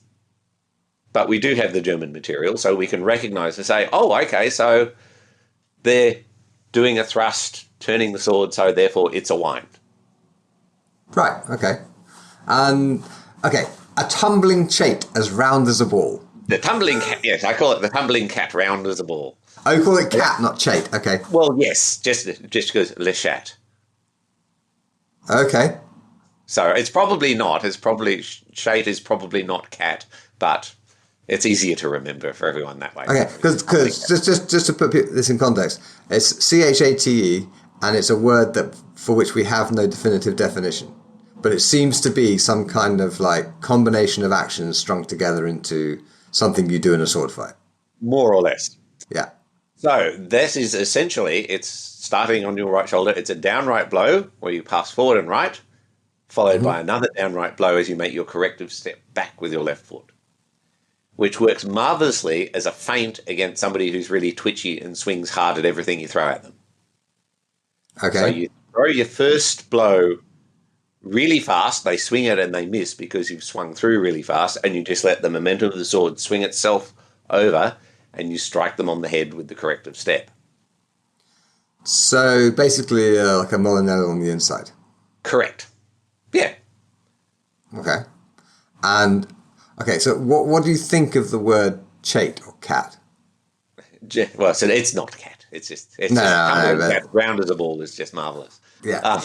But we do have the German material, so we can recognise and say, oh, okay, so they're doing a thrust, turning the sword, so therefore it's a wind. Right, okay. Okay. A tumbling chate as round as a ball. The tumbling cat, yes, I call it the tumbling cat, round as a ball. Oh, you call it cat, not chate, okay. Well, yes, just because le chat. Okay. So it's probably not. Chate is probably not cat, but it's easier to remember for everyone that way. Okay, because just to put this in context, it's CHATE, and it's a word for which we have no definitive definition. But it seems to be some kind of like combination of actions strung together into something you do in a sword fight. More or less. Yeah. So this is essentially, it's starting on your right shoulder. It's a downright blow where you pass forward and right, followed by another downright blow as you make your corrective step back with your left foot, which works marvellously as a feint against somebody who's really twitchy and swings hard at everything you throw at them. Okay. So you throw your first blow really fast, they swing it and they miss because you've swung through really fast, and you just let the momentum of the sword swing itself over and you strike them on the head with the corrective step. So basically like a Molinello on the inside. Correct. Yeah. Okay. And, so what do you think of the word chate or cat? Well, so it's not cat. It's just cat. Round as a ball is just marvellous. Yeah.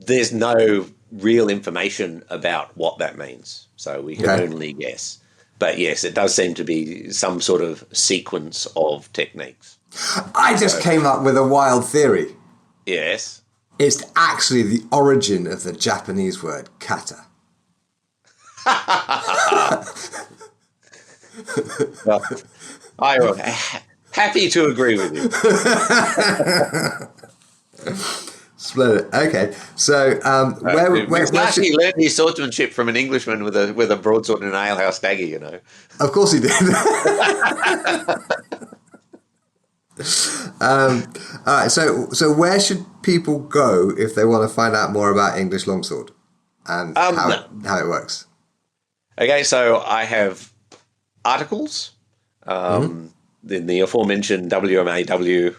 There's no real information about what that means, so we can only guess. But yes, it does seem to be some sort of sequence of techniques. I just came up with a wild theory. Yes. It's actually the origin of the Japanese word kata. Well, I'm happy to agree with you. Splendid. Okay, so he learned his swordsmanship from an Englishman with a broadsword and an alehouse dagger, you know. Of course he did. All right, so where should people go if they want to find out more about English longsword and how it works? Okay, so I have articles in the aforementioned WMAW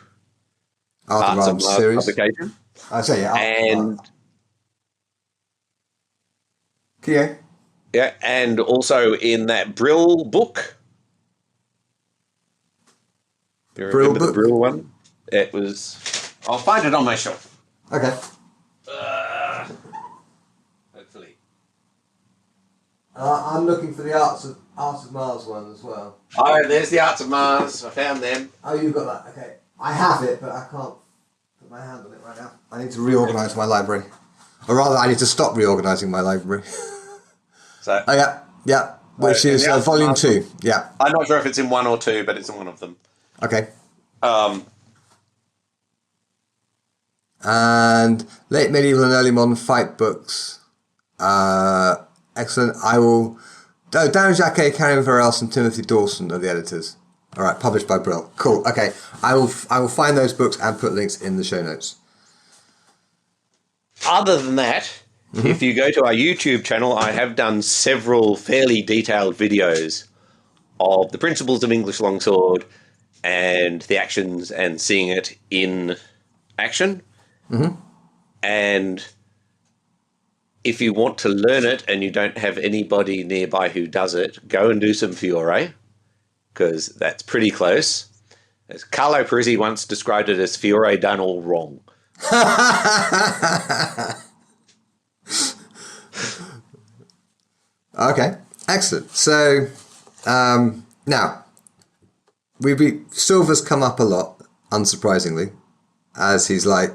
Art of Arms series publication. I say yeah, and yeah. Yeah, and also in that Brill book. Do you remember the Brill one? It was... I'll find it on my shelf. Okay. Hopefully. I'm looking for the Arts of Mars one as well. Oh, there's the Arts of Mars. I found them. Oh, you've got that. Okay. I have it, but I can't put my hand on it right now. I need to reorganise my library. Or rather, I need to stop reorganising my library. So, yeah. Which is volume 2. Yeah. I'm not sure if it's in 1 or 2, but it's in one of them. Okay. And late medieval and early modern fight books. Excellent. I will... Darren Jacquet, Karen Verelse and Timothy Dawson are the editors. All right, published by Brill. Cool. Okay. I will find those books and put links in the show notes. Other than that, if you go to our YouTube channel, I have done several fairly detailed videos of the principles of English longsword and the actions and seeing it in action. And if you want to learn it and you don't have anybody nearby who does it, go and do some Fiore, because that's pretty close. As Carlo Parisi once described it as Fiore done all wrong. Okay, excellent. So now Silver's come up a lot, unsurprisingly, as he's like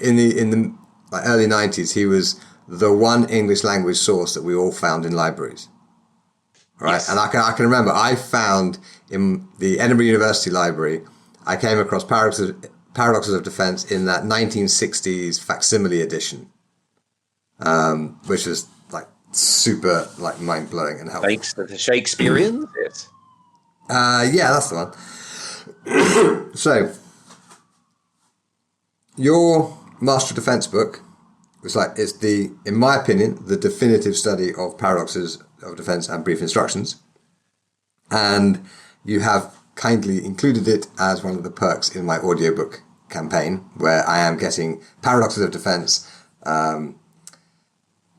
in the early 90s. He was the one English language source that we all found in libraries, right? Yes. And I can remember I found in the Edinburgh University Library, I came across Paradoxes of Defence in that 1960s facsimile edition, which was like super like mind blowing and helpful. Thanks to the Shakespearean. Yes. Yeah, that's the one. So your Master of Defence book is in my opinion, the definitive study of Paradoxes of Defence and Brief Instructions, and you have kindly included it as one of the perks in my audiobook campaign, where I am getting Paradoxes of Defence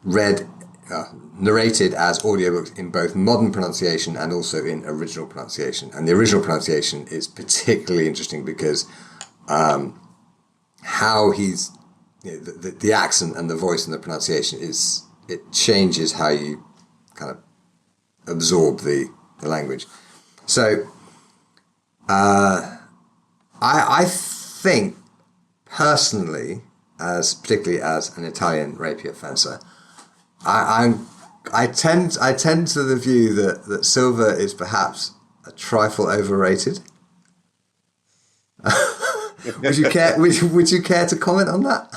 narrated as audiobooks in both modern pronunciation and also in original pronunciation. And the original pronunciation is particularly interesting because how he's the accent and the voice and the pronunciation it changes how you kind of absorb the language. So I think personally, particularly as an Italian rapier fencer, I tend to the view that silver is perhaps a trifle overrated. Would you care to comment on that?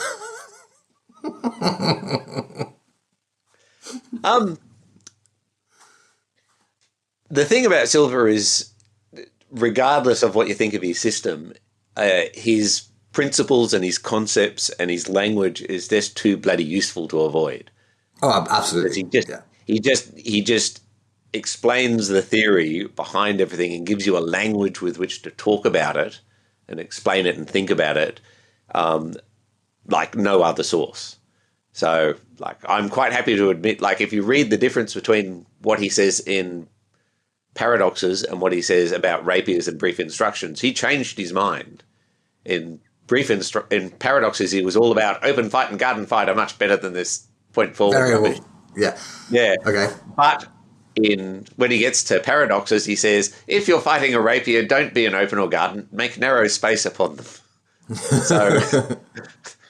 The thing about silver is, regardless of what you think of his system, his principles and his concepts and his language is just too bloody useful to avoid. Oh, absolutely. He just explains the theory behind everything and gives you a language with which to talk about it and explain it and think about it like no other source. So, I'm quite happy to admit, if you read the difference between what he says in Paradoxes and what he says about rapiers and brief instructions, he changed his mind. In Paradoxes, he was all about open fight and garden fight are much better than this point forward. Very well. Yeah. Yeah. Okay. But when he gets to paradoxes, he says, if you're fighting a rapier, don't be an open or garden, make narrow space upon them. So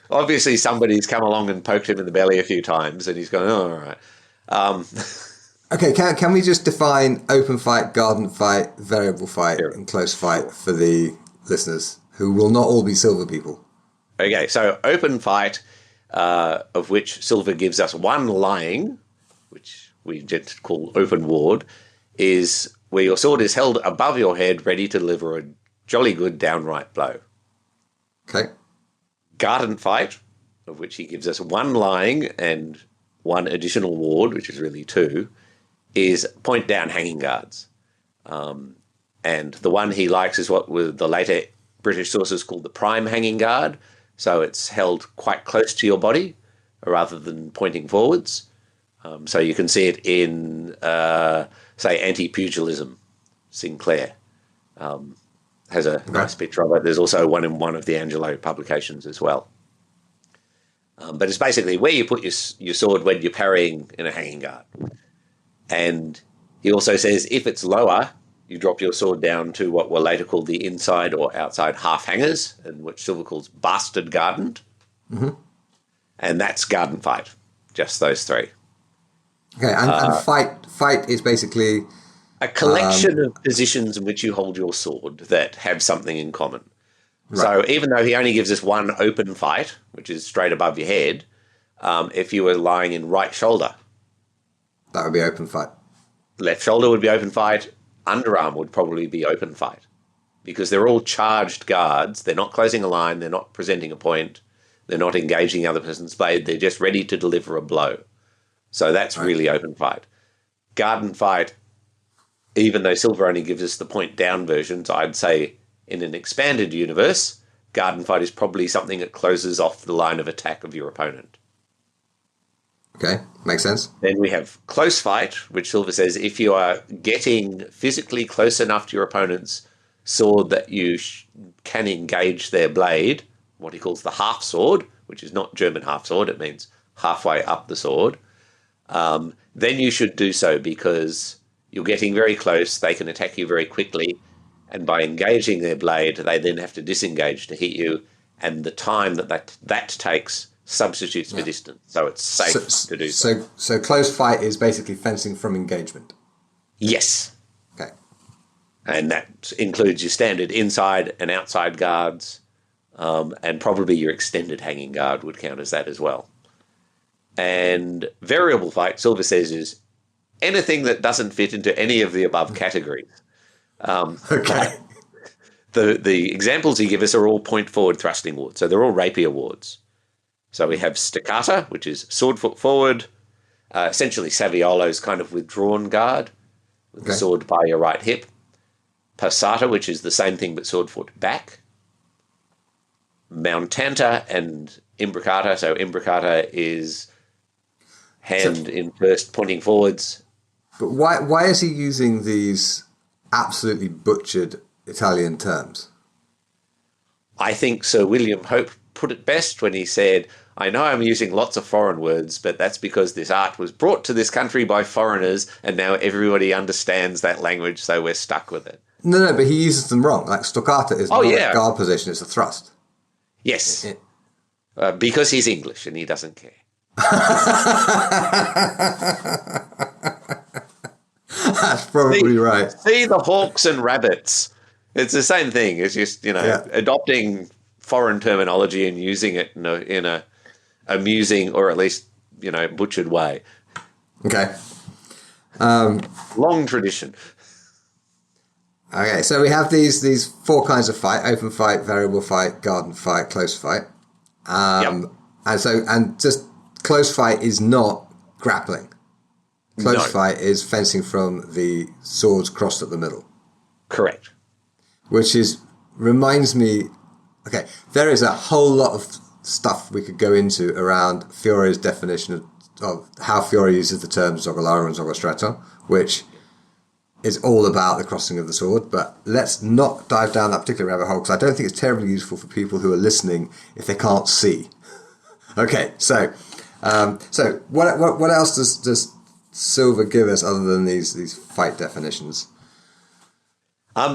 obviously somebody's come along and poked him in the belly a few times, and he's going, oh, all right. Okay, can we just define open fight, garden fight, variable fight, Sure. and close fight for the listeners who will not all be silver people? Okay, so open fight, of which silver gives us one lying, which we just call open ward, is where your sword is held above your head, ready to deliver a jolly good downright blow. Okay. Garden fight, of which he gives us one lying and one additional ward, which is really two, is point down hanging guards. And the one he likes is what with the later British sources called the prime hanging guard. So it's held quite close to your body rather than pointing forwards. So you can see it in, say, anti-pugilism. Sinclair has a nice picture of it. There's also one in one of the Angelo publications as well. But it's basically where you put your sword when you're parrying in a hanging guard. And he also says if it's lower, you drop your sword down to what were later called the inside or outside half hangers, and which Silver calls bastard gardened. Mm-hmm. And that's garden fight, just those three. Okay, and fight is basically a collection of positions in which you hold your sword that have something in common. Right. So even though he only gives us one open fight, which is straight above your head, if you were lying in right shoulder, that would be open fight. Left shoulder would be open fight. Underarm would probably be open fight because they're all charged guards. They're not closing a line. They're not presenting a point. They're not engaging the other person's blade. They're just ready to deliver a blow. So that's really open fight. Garden fight, even though Silver only gives us the point down versions, I'd say in an expanded universe, garden fight is probably something that closes off the line of attack of your opponent. Okay, makes sense. Then we have close fight, which Silver says if you are getting physically close enough to your opponent's sword that you can engage their blade, what he calls the half sword, which is not German half sword, it means halfway up the sword, then you should do so because you're getting very close, they can attack you very quickly, and by engaging their blade, they then have to disengage to hit you, and the time that takes substitutes for distance, so it's safe to do so. So close fight is basically fencing from engagement? Yes. Okay. And that includes your standard inside and outside guards, and probably your extended hanging guard would count as that as well. And variable fight, Silver says, is anything that doesn't fit into any of the above categories. Okay. The examples he gives us are all point forward thrusting wards, so they're all rapier wards. So we have stoccata, which is sword foot forward, essentially Saviolo's kind of withdrawn guard, with the sword by your right hip. Passata, which is the same thing but sword foot back. Mountanta and imbricata, so imbricata is hand in first pointing forwards. But why is he using these absolutely butchered Italian terms? I think Sir William Hope put it best when he said, I know I'm using lots of foreign words, but that's because this art was brought to this country by foreigners, and now everybody understands that language, so we're stuck with it. No, but he uses them wrong. Like stoccata is not a guard position, it's a thrust. Yes, because he's English and he doesn't care. That's probably right. See the hawks and rabbits. It's the same thing. It's just, adopting foreign terminology and using it in a amusing or at least, butchered way. Okay. Long tradition. Okay, so we have these four kinds of fight: open fight, variable fight, garden fight, close fight. And just close fight is not grappling. Close fight is fencing from the swords crossed at the middle. Correct. Which reminds me, there is a whole lot of stuff we could go into around Fiore's definition of how Fiore uses the terms zoggolaro and zoggostrato, which is all about the crossing of the sword. But let's not dive down that particular rabbit hole because I don't think it's terribly useful for people who are listening if they can't see. Okay, so what else does silver give us other than these fight definitions?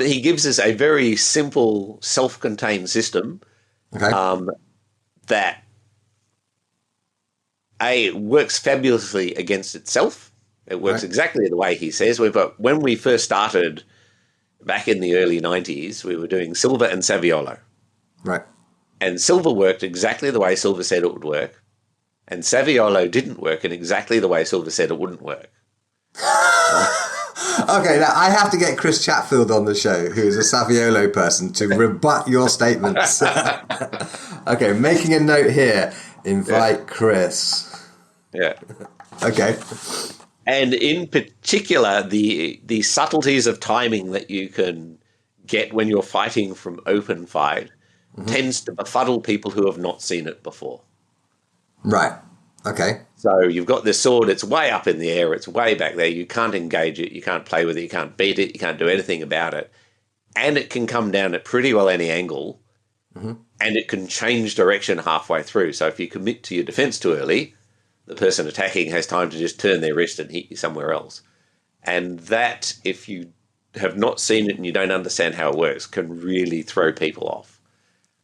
He gives us a very simple, self-contained system that works fabulously against itself. It works exactly the way he says. When we first started back in the early 90s, we were doing silver and Saviolo. Right. And silver worked exactly the way silver said it would work. And Saviolo didn't work in exactly the way silver said it wouldn't work. Okay, now I have to get Chris Chatfield on the show, who is a Saviolo person, to rebut your statements. Okay, making a note here. Invite Chris. Yeah. Okay. And in particular, the subtleties of timing that you can get when you're fighting from open fight tends to befuddle people who have not seen it before. Right. Okay. So you've got this sword, it's way up in the air, it's way back there, you can't engage it, you can't play with it, you can't beat it, you can't do anything about it. And it can come down at pretty well any angle, and it can change direction halfway through. So if you commit to your defense too early, the person attacking has time to just turn their wrist and hit you somewhere else. And that, if you have not seen it and you don't understand how it works, can really throw people off.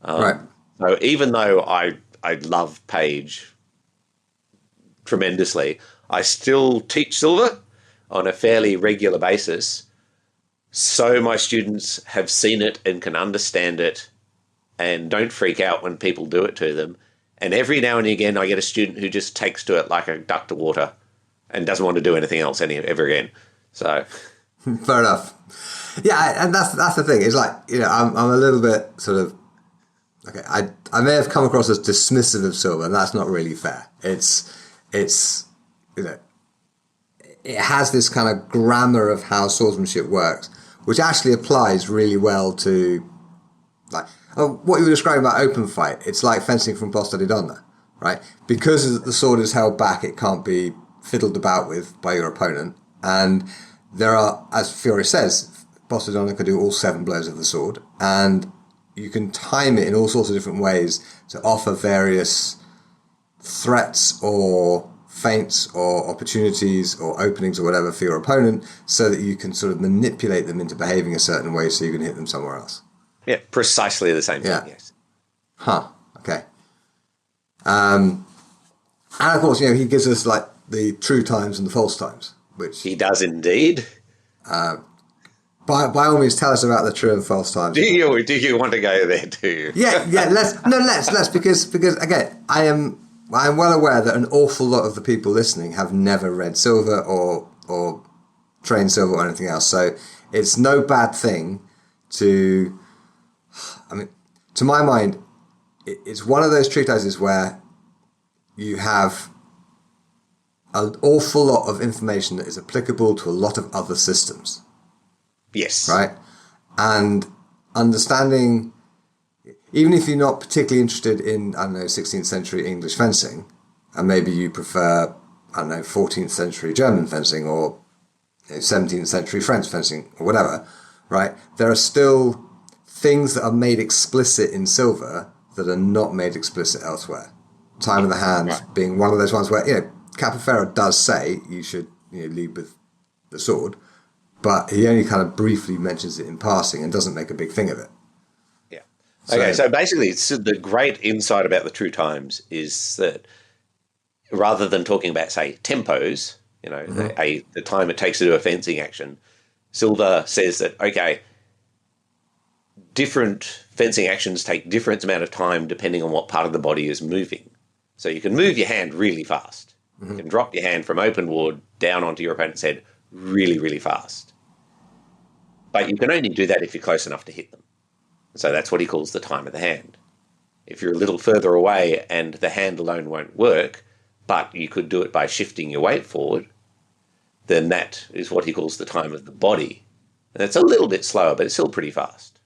Right. So even though I love Page tremendously, I still teach silver on a fairly regular basis, so my students have seen it and can understand it and don't freak out when people do it to them. And every now and again, I get a student who just takes to it like a duck to water and doesn't want to do anything else ever again. So, fair enough. Yeah, and that's the thing. It's like, I'm a little bit sort of, okay, I may have come across as dismissive of silver, and that's not really fair. It's it has this kind of grammar of how swordsmanship works, which actually applies really well to, like, what you were describing about open fight. It's like fencing from posta di donna, right? Because the sword is held back, it can't be fiddled about with by your opponent. And there are, as Fiore says, posta di donna can do all 7 blows of the sword, and you can time it in all sorts of different ways to offer various threats or feints or opportunities or openings or whatever for your opponent, so that you can sort of manipulate them into behaving a certain way so you can hit them somewhere else. Yeah, precisely the same thing, yes. Huh, okay. And of course, he gives us like the true times and the false times, which... He does indeed. By all means, tell us about the true and false times. Do you want to go there, do you? Yeah, let's because again, I am well aware that an awful lot of the people listening have never read silver or trained silver or anything else. So it's no bad thing to, to my mind, it's one of those treatises where you have an awful lot of information that is applicable to a lot of other systems. Yes. Right? And understanding, even if you're not particularly interested in, 16th century English fencing, and maybe you prefer, 14th century German fencing or 17th century French fencing or whatever, right? There are still things that are made explicit in silver that are not made explicit elsewhere. Time of the hand being one of those ones where, Capoferro does say you should lead with the sword, but he only kind of briefly mentions it in passing and doesn't make a big thing of it. Yeah. Okay, so basically the great insight about the true times is that rather than talking about, say, tempos, the time it takes to do a fencing action, silver says that, okay, different fencing actions take different amount of time depending on what part of the body is moving. So you can move your hand really fast. You can drop your hand from open ward down onto your opponent's head really, really fast. But you can only do that if you're close enough to hit them. So that's what he calls the time of the hand. If you're a little further away and the hand alone won't work, but you could do it by shifting your weight forward, then that is what he calls the time of the body. And it's a little bit slower, but it's still pretty fast.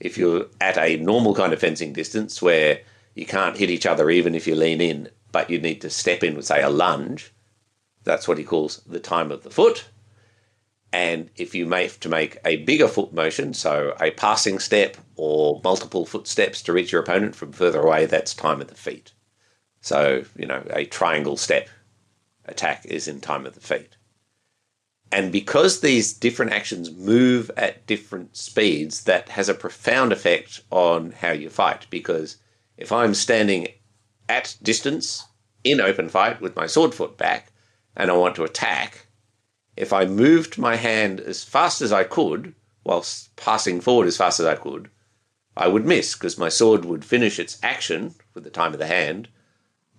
If you're at a normal kind of fencing distance where you can't hit each other even if you lean in, but you need to step in with, say, a lunge, that's what he calls the time of the foot. And if you have to make a bigger foot motion, so a passing step or multiple footsteps to reach your opponent from further away, that's time of the feet. So, a triangle step attack is in time of the feet. And because these different actions move at different speeds, that has a profound effect on how you fight. Because if I'm standing at distance in open fight with my sword foot back and I want to attack, if I moved my hand as fast as I could, whilst passing forward as fast as I would miss, because my sword would finish its action with the time of the hand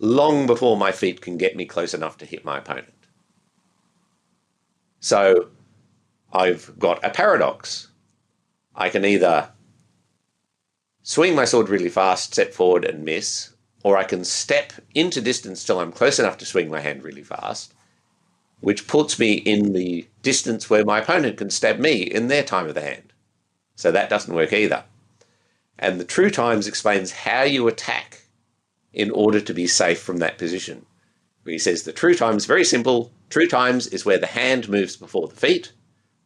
long before my feet can get me close enough to hit my opponent. So I've got a paradox. I can either swing my sword really fast, step forward and miss, or I can step into distance till I'm close enough to swing my hand really fast, which puts me in the distance where my opponent can stab me in their time of the hand. So that doesn't work either. And the true times explains how you attack in order to be safe from that position. Where he says the true times, very simple, true times is where the hand moves before the feet.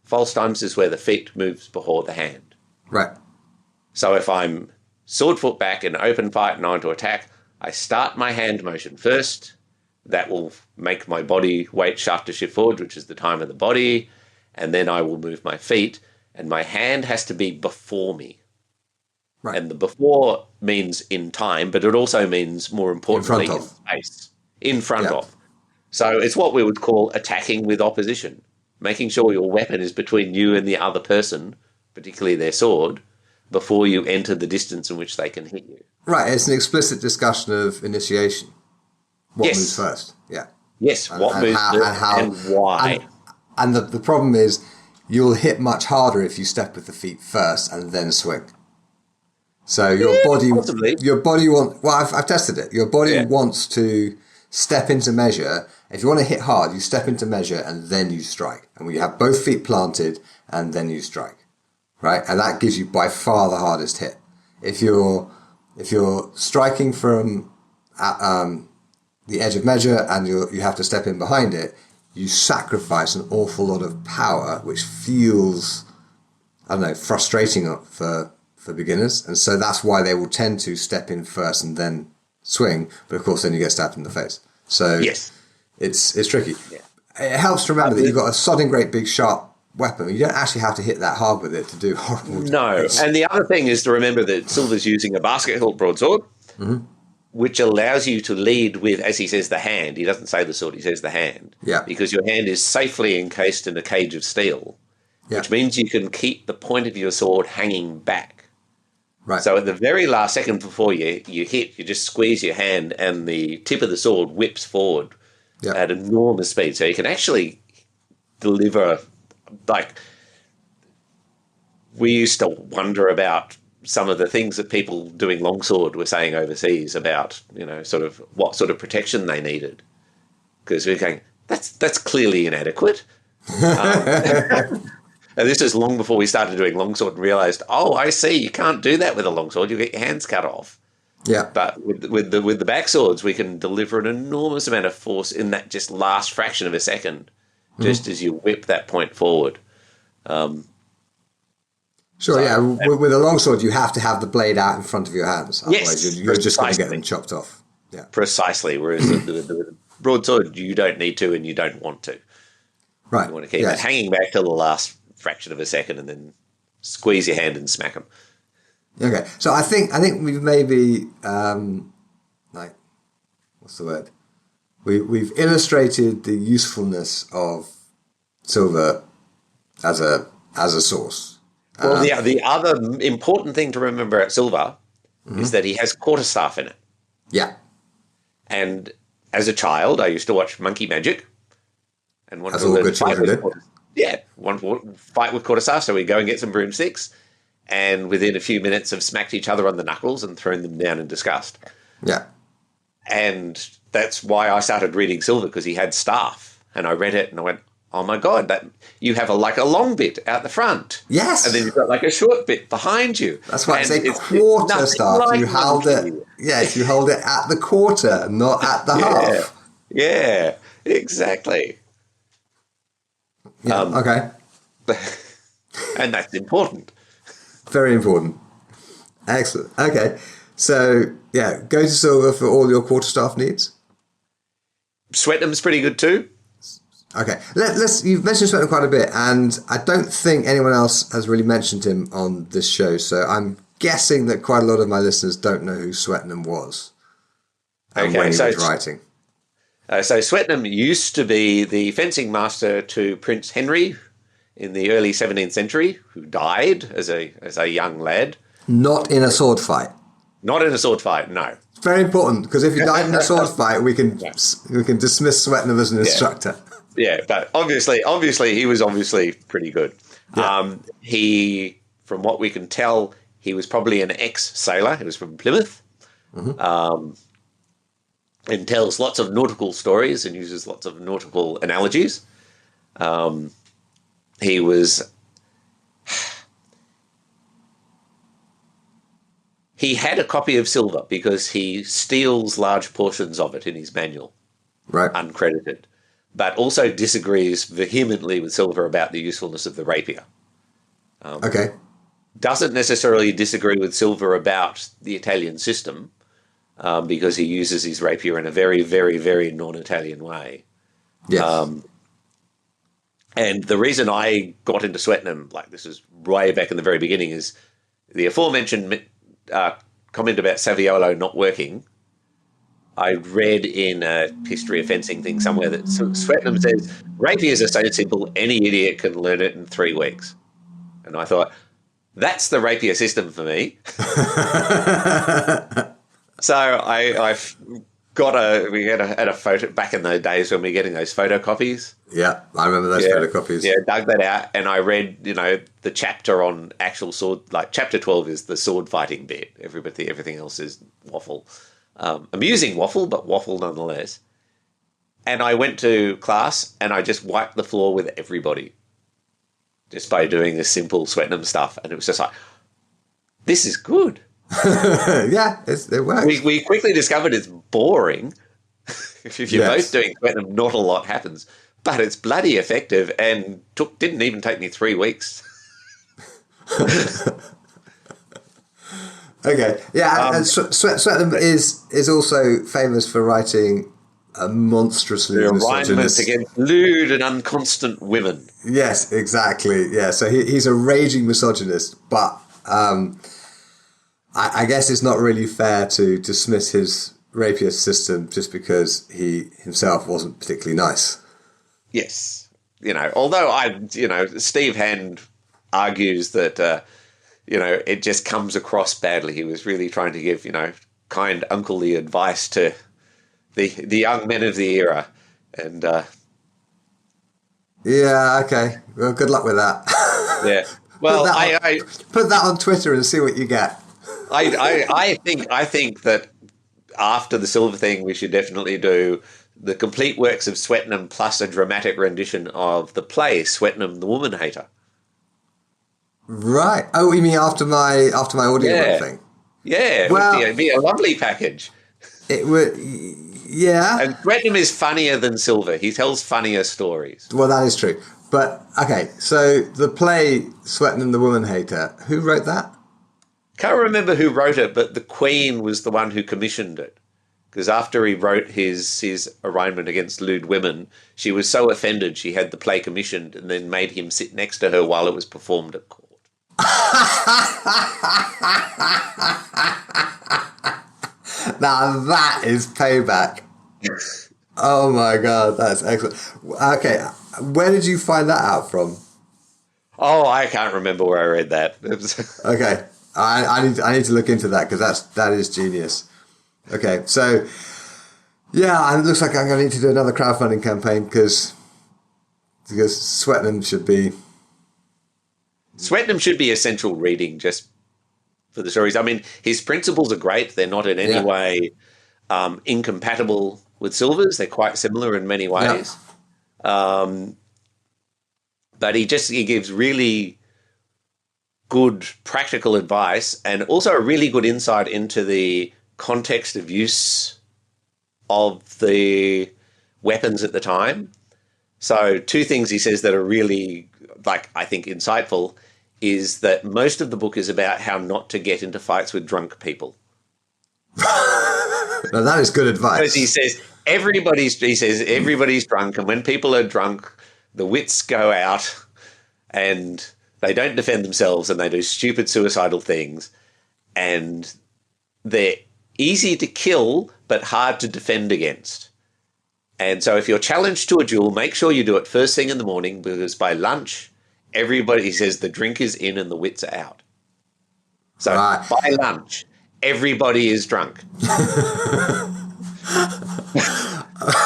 False times is where the feet moves before the hand. Right. So if I'm sword foot back in open fight and I want to attack, I start my hand motion first. That will make my body weight shaft to shift forward, which is the time of the body. And then I will move my feet, and my hand has to be before me. Right. And the before means in time, but it also means, more importantly, in space. In front of. So it's what we would call attacking with opposition, making sure your weapon is between you and the other person, particularly their sword, before you enter the distance in which they can hit you. Right, it's an explicit discussion of initiation. What moves first? Yeah. Yes, what moves first and why. And the problem is you'll hit much harder if you step with the feet first and then swing. So your body wants... Well, I've tested it. Your body wants to step into measure. If you want to hit hard, you step into measure and then you strike. And you have both feet planted and then you strike. Right? And that gives you by far the hardest hit. If you're striking from the edge of measure and you have to step in behind it, you sacrifice an awful lot of power, which feels, frustrating for beginners. And so that's why they will tend to step in first and then swing. But of course, then you get stabbed in the face. So it's tricky. Yeah. It helps to remember that you've got a sodding great big sharp weapon. You don't actually have to hit that hard with it to do horrible damage. And the other thing is to remember that Silver's using a basket-hilt broadsword, which allows you to lead with, as he says, the hand. He doesn't say the sword, he says the hand. Yeah. Because your hand is safely encased in a cage of steel, which means you can keep the point of your sword hanging back. Right. So at the very last second before you hit, you just squeeze your hand and the tip of the sword whips forward at enormous speed. So you can actually deliver, we used to wonder about some of the things that people doing longsword were saying overseas about, sort of what sort of protection they needed. Because we're going, that's clearly inadequate. And this is long before we started doing longsword and realised, I see, you can't do that with a longsword. You'll get your hands cut off. Yeah. But with the back swords, we can deliver an enormous amount of force in that just last fraction of a second, just as you whip that point forward. With a longsword, you have to have the blade out in front of your hands. Otherwise, you're just going to get them chopped off. Yeah. Precisely. Whereas the broadsword, you don't need to and you don't want to. Right. You want to keep it hanging back till the last fraction of a second and then squeeze your hand and smack them. Okay. So I think we've maybe, what's the word? We've illustrated the usefulness of silver as a source. Well, the other important thing to remember at silver is that he has quarterstaff in it. Yeah. And as a child, I used to watch Monkey Magic. And as all good children did. One fight with quarterstaff, so we go and get some broomsticks, and within a few minutes have smacked each other on the knuckles and thrown them down in disgust. Yeah. And that's why I started reading silver, because he had staff. And I read it and I went, oh my God, that you have a long bit out the front. Yes. And then you've got a short bit behind you. That's why it's a quarter staff. You hold it. Yes, you hold it at the quarter, not at the half. Yeah, exactly. Yeah, okay. And that's important. Very important. Excellent. Okay. So, go to silver for all your quarterstaff needs? Swetnam's pretty good too. Okay, you've mentioned Swetnam quite a bit, and I don't think anyone else has really mentioned him on this show, so I'm guessing that quite a lot of my listeners don't know who Swetnam was and when he was writing. So Swetnam used to be the fencing master to Prince Henry in the early 17th century, who died as a young lad. Not in a sword fight. Not in a sword fight, no. It's very important, because if he died in a sword fight, we can dismiss Swetnam as an instructor. Yeah, but obviously he was obviously pretty good. Yeah. He, from what we can tell, he was probably an ex-sailor. He was from Plymouth. Mm-hmm. And tells lots of nautical stories and uses lots of nautical analogies. He had a copy of silver because he steals large portions of it in his manual, right? Uncredited, but also disagrees vehemently with silver about the usefulness of the rapier. Okay. Doesn't necessarily disagree with silver about the Italian system, because he uses his rapier in a very, very, very non-Italian way. Yes. And the reason I got into Swetnam, like this is way back in the very beginning, is the aforementioned comment about Saviolo not working. I read in a history of fencing thing somewhere that Swetnam says, rapiers are so simple, any idiot can learn it in 3 weeks. And I thought, that's the rapier system for me. So I've got we had a photo back in those days when we were getting those photocopies. Yeah, I remember those photocopies. Yeah, dug that out, and I read, the chapter on actual sword. Like chapter 12 is the sword fighting bit. Everything else is waffle, amusing waffle, but waffle nonetheless. And I went to class, and I just wiped the floor with everybody, just by doing the simple Swetnam stuff, and it was just like, this is good. Yeah, it works. We quickly discovered it's boring. If you're both doing Swetnam, not a lot happens, but it's bloody effective, and didn't even take me 3 weeks. Okay, yeah, and Swetnam is also famous for writing a monstrously misogynist against lewd and unconstant women. Yes, exactly. Yeah, so he's a raging misogynist, but I guess it's not really fair to dismiss his rapier system just because he himself wasn't particularly nice. Yes. Although Steve Hand argues that, it just comes across badly. He was really trying to give, kind unclely advice to the young men of the era. And yeah, okay. Well, good luck with that. Yeah. Well, put that on Twitter and see what you get. I think that after the silver thing, we should definitely do the complete works of Swetnam plus a dramatic rendition of the play Swetnam the Woman Hater. Right. Oh, you mean after my audio thing? Yeah. Well, it'd be a lovely package. It would. Yeah. And Swetnam is funnier than silver. He tells funnier stories. Well, that is true. But okay, so the play Swetnam the Woman Hater. Who wrote that? Can't remember who wrote it, but the Queen was the one who commissioned it. Because after he wrote his arraignment against lewd women, she was so offended she had the play commissioned and then made him sit next to her while it was performed at court. Now that is payback. Oh my God, that's excellent. Okay, where did you find that out from? Oh, I can't remember where I read that. Okay. I need to look into that because that is genius. Okay, so yeah, it looks like I'm going to need to do another crowdfunding campaign because Swetnam should be essential reading just for the stories. I mean, his principles are great. They're not in any way incompatible with silver's. They're quite similar in many ways. Yeah. But he gives really good practical advice and also a really good insight into the context of use of the weapons at the time. So 2 things he says that are really, I think, insightful is that most of the book is about how not to get into fights with drunk people. Now, that is good advice. Because he says He says everybody's drunk, and when people are drunk, the wits go out and they don't defend themselves and they do stupid suicidal things, and they're easy to kill but hard to defend against. And so if you're challenged to a duel, make sure you do it first thing in the morning, because by lunch, everybody, he says, the drink is in and the wits are out. So by lunch, everybody is drunk.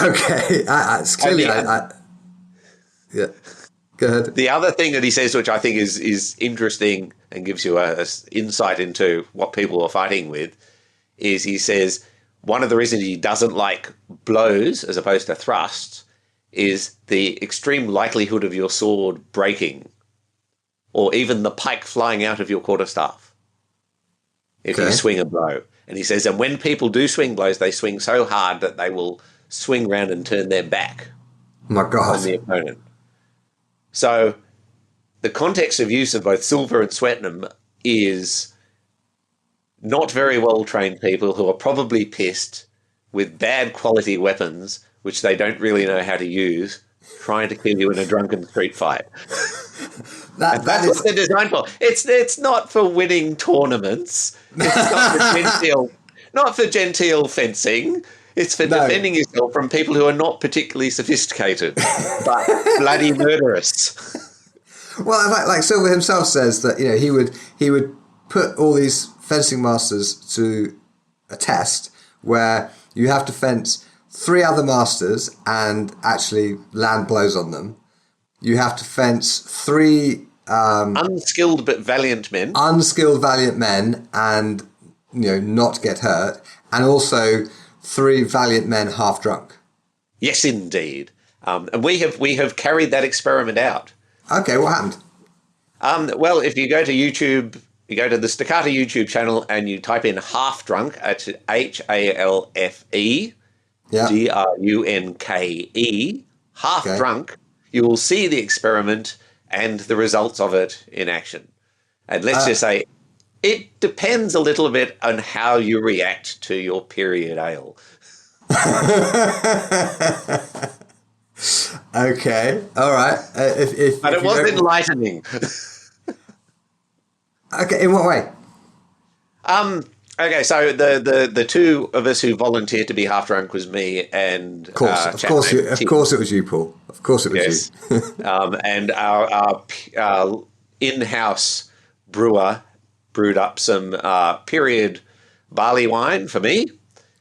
Okay. It's clearly, yeah. Go ahead. The other thing that he says, which I think is interesting and gives you a insight into what people are fighting with, is he says one of the reasons he doesn't like blows as opposed to thrusts is the extreme likelihood of your sword breaking, or even the pike flying out of your quarterstaff if you swing a blow. And he says, and when people do swing blows, they swing so hard that they will swing round and turn their back My God. on the opponent. So the context of use of both Silver and Swetnam is not very well-trained people who are probably pissed with bad quality weapons, which they don't really know how to use, trying to kill you in a drunken street fight. That's what they're designed for. It's not for winning tournaments. It's not for genteel fencing. It's for defending yourself from people who are not particularly sophisticated, but bloody murderous. Well, like Silver himself says that he would put all these fencing masters to a test where you have to fence 3 other masters and actually land blows on them. You have to fence 3 unskilled but valiant men. Unskilled valiant men and not get hurt, and also 3 valiant men half drunk. Yes, indeed. And we have carried that experiment out. Okay, what happened? Well, if you go to YouTube, you go to the Stoccata YouTube channel and you type in half drunk at HALFE, DRUNKE, half drunk, you will see the experiment and the results of it in action. And let's just say it depends a little bit on how you react to your period ale. Okay, all right. But it was enlightening. Okay, in what way? Okay, so the 2 of us who volunteered to be half drunk was me and of course it was you, Paul. Of course it was you. And our in-house brewer brewed up some period barley wine for me.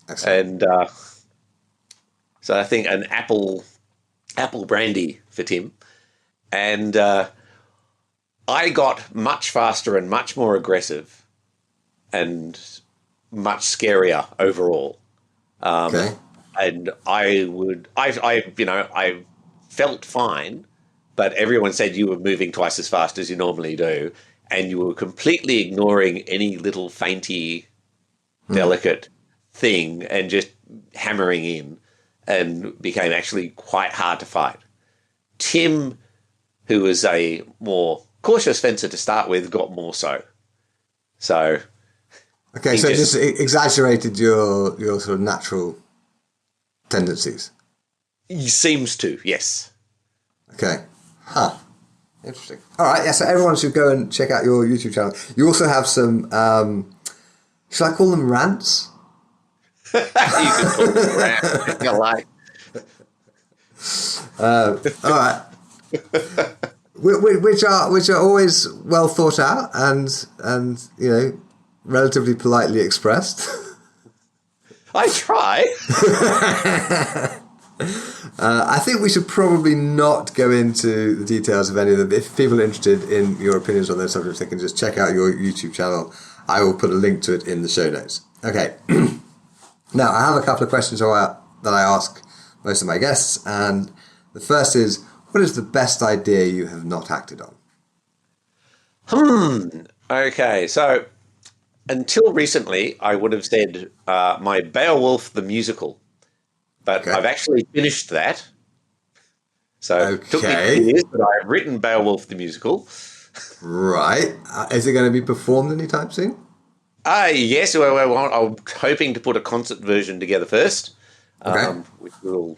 Excellent. And so I think an apple brandy for Tim. And I got much faster and much more aggressive and much scarier overall. And I felt fine, but everyone said you were moving twice as fast as you normally do, and you were completely ignoring any little fainty, delicate thing and just hammering in, and became actually quite hard to fight. Tim, who was a more cautious fencer to start with, got more so. So... Okay, so just exaggerated your sort of natural tendencies. He seems to, yes. Okay. Huh. Interesting. All right, yeah, so everyone should go and check out your YouTube channel. You also have some, should I call them rants? You can call them rants if you like. All right. Which are always well thought out and relatively politely expressed. I try. I think we should probably not go into the details of any of them. If people are interested in your opinions on those subjects, they can just check out your YouTube channel. I will put a link to it in the show notes. Okay. Now, I have a couple of questions that I ask most of my guests, and the first is, what is the best idea you have not acted on? Okay, so until recently, I would have said my Beowulf the musical, but I've actually finished that. So it took me 2 years, but I've written Beowulf the musical. Right. Is it going to be performed anytime soon? Yes, I'm hoping to put a concert version together first. Okay. which will,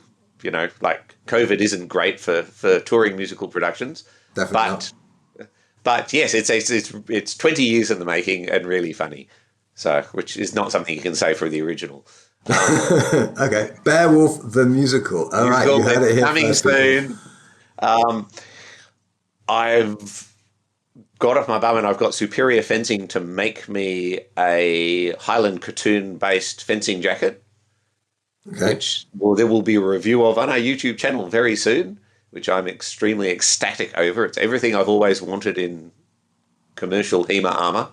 like COVID isn't great for touring musical productions. Definitely not. But yes, it's 20 years in the making and really funny. So, which is not something you can say for the original. Okay. Beowulf the musical. All right, you heard it here Coming first, people. soon. I've got off my bum and I've got Superior Fencing to make me a Highland cartoon-based fencing jacket, Okay. which there will be a review of on our YouTube channel very soon, which I'm extremely ecstatic over. It's everything I've always wanted in commercial HEMA armour.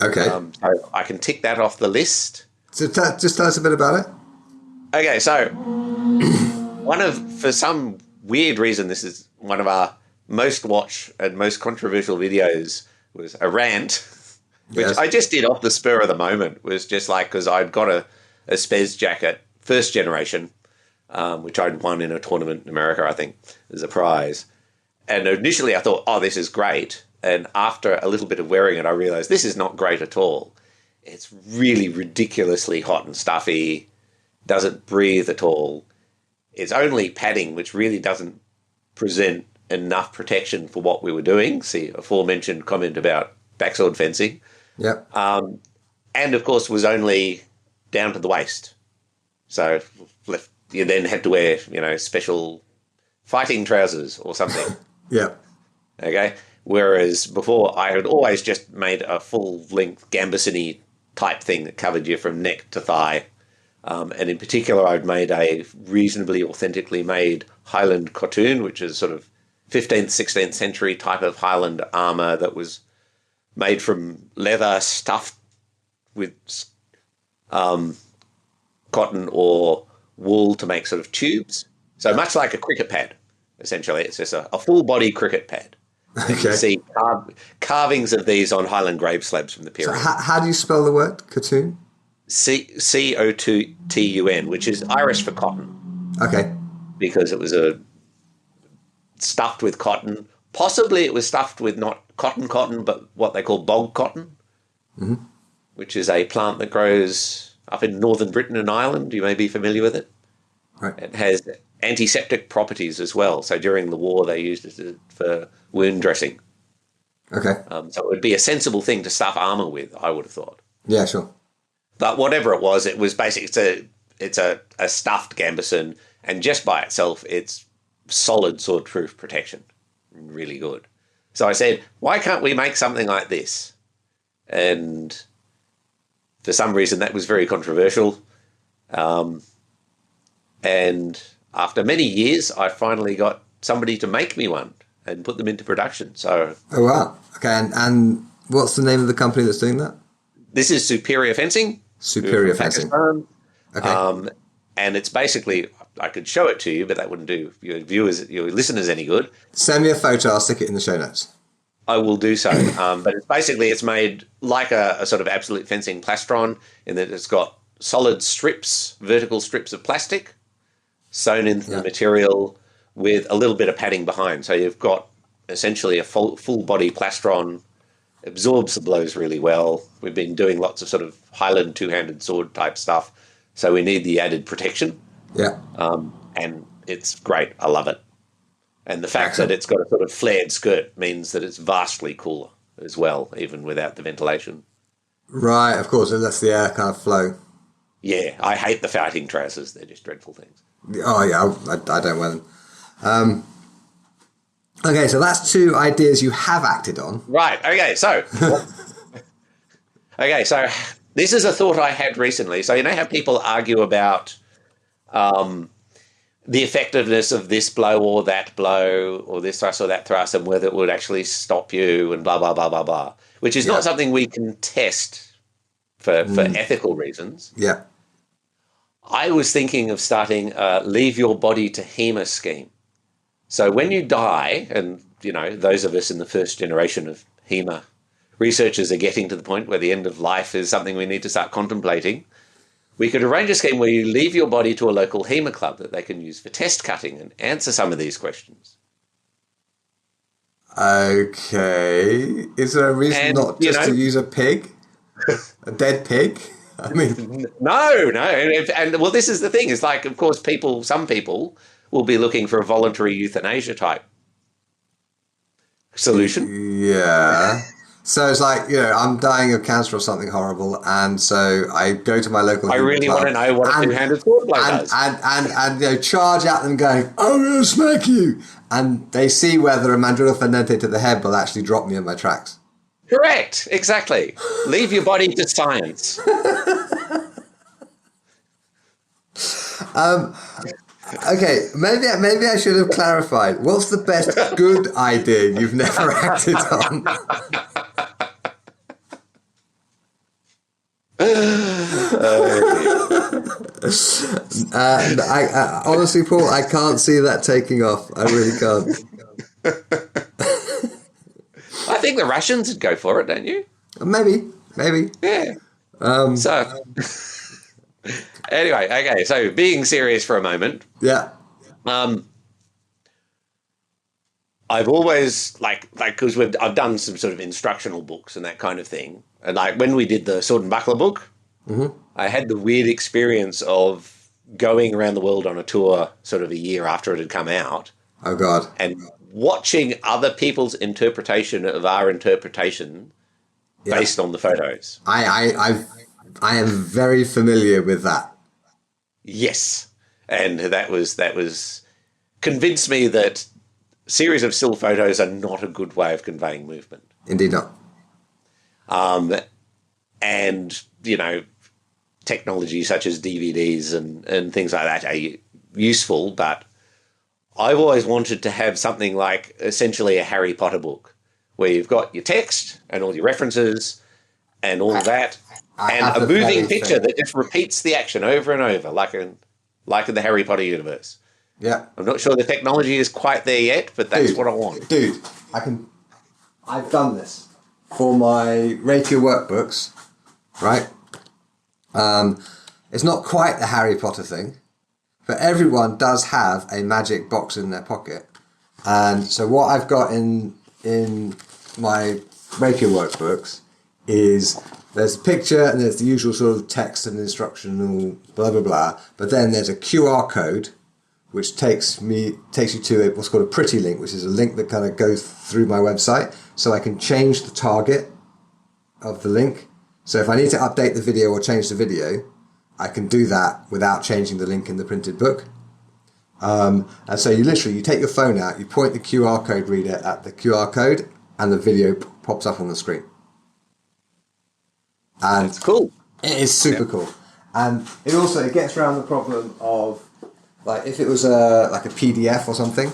Okay. So I can tick that off the list. So just tell us a bit about it. Okay, so for some weird reason, this is one of our most watched and most controversial videos, was a rant, which Yes. I just did off the spur of the moment. It was just like, because I'd got a Spez jacket, first generation, which I'd won in a tournament in America, I think, as a prize. And initially I thought, oh, this is great. And after a little bit of wearing it, I realized this is not great at all. It's really ridiculously hot and stuffy, doesn't breathe at all. It's only padding, which really doesn't present enough protection for what we were doing. See, aforementioned comment about backsword fencing. Yep. And, of course, was only down to the waist. So you then had to wear, special fighting trousers or something. Yep. Okay? Whereas before, I had always just made a full-length gambesson-y type thing that covered you from neck to thigh. And in particular, I'd made a reasonably authentically made Highland cartoon, which is sort of 15th, 16th century type of Highland armour that was made from leather stuffed with cotton or wool to make sort of tubes. So much like a cricket pad, essentially. It's just a full-body cricket pad. And you see carvings of these on Highland grave slabs from the So period. how do you spell the word cartoon? Cotun, which is Irish for cotton, Okay. because it was stuffed with cotton. Possibly it was stuffed with not cotton, but what they call bog cotton, which is a plant that grows up in northern Britain and Ireland. You may be familiar with it. Right. It has antiseptic properties as well. So during the war, they used it for wound dressing. Okay. So it would be a sensible thing to stuff armour with, I would have thought. Yeah, sure. But whatever it was basically, it's a stuffed gambeson, and just by itself, it's solid sword-proof protection. Really good. So I said, why can't we make something like this? And for some reason, that was very controversial. And after many years, I finally got somebody to make me one and put them into production. So, Oh, wow. Okay. And what's the name of the company that's doing that? this is Superior Fencing. Superior from Fencing. Pakistan. Okay. And it's basically, I could show it to you, but that wouldn't do your listeners any good. Send me a photo. I'll stick it in the show notes. I will do so. But it's made like a sort of absolute fencing plastron, in that it's got solid strips, vertical strips of plastic sewn into the material with a little bit of padding behind. So you've got essentially a full body plastron, absorbs the blows really well. We've been doing lots of sort of Highland two-handed sword type stuff, so we need the added protection. Yeah. And it's great. I love it. And the fact that it's got a sort of flared skirt means that it's vastly cooler as well, even without the ventilation. Right. Of course. It lets the air kind of flow. Yeah, I hate the fighting trousers. They're just dreadful things. Oh, yeah. I don't wear them. Okay. So that's two ideas you have acted on. Right. Okay. So, this is a thought I had recently. So, you know how people argue about the effectiveness of this blow or that blow, or this thrust or that thrust, and whether it would actually stop you, and blah, blah, blah, blah, blah, which is not something we can test for ethical reasons. Yeah. I was thinking of starting a Leave Your Body to HEMA scheme. So when you die, and, those of us in the first generation of HEMA researchers are getting to the point where the end of life is something we need to start contemplating, we could arrange a scheme where you leave your body to a local HEMA club that they can use for test cutting and answer some of these questions. Okay. Is there a reason not just to use a pig? A dead pig? I mean, No. And well, this is the thing. It's like, of course, some people will be looking for a voluntary euthanasia type solution. yeah. So it's like, I'm dying of cancer or something horrible, and so I go to my local. I really want to know what a two-handed sword blade does. And charge at them, going, "I'm going to smack you!" And they see whether a mandrilla fendente to the head will actually drop me in my tracks. Correct. Exactly. Leave your body to science. Okay, maybe I should have clarified. What's the best good idea you've never acted on? I honestly, Paul, I can't see that taking off. I really can't. I think the Russians would go for it, don't you? Maybe. Yeah. So, anyway, okay. So, being serious for a moment. Yeah. I've always because I've done some sort of instructional books and that kind of thing, and like when we did the Sword and Buckler book, I had the weird experience of going around the world on a tour, sort of a year after it had come out. Oh God! And watching other people's interpretation of our interpretation based on the photos. I am very familiar with that. Yes, and that was convinced me that series of still photos are not a good way of conveying movement. Indeed not. And technology such as DVDs and things like that are useful, but I've always wanted to have something like essentially a Harry Potter book where you've got your text and all your references and all that, and a moving picture that just repeats the action over and over, like in the Harry Potter universe. Yeah. I'm not sure the technology is quite there yet, but that's what I want. Dude, I've done this for my Rapier workbooks, right? It's not quite the Harry Potter thing, but everyone does have a magic box in their pocket. And so what I've got in my Rapier workbooks is there's a picture and there's the usual sort of text and instructional blah, blah, blah. But then there's a QR code which takes you to what's called a pretty link, which is a link that kind of goes through my website. So I can change the target of the link. So if I need to update the video or change the video, I can do that without changing the link in the printed book. And so you take your phone out, you point the QR code reader at the QR code, and the video pops up on the screen. And that's cool. It is super cool. And it gets around the problem of, like, if it was like a PDF or something,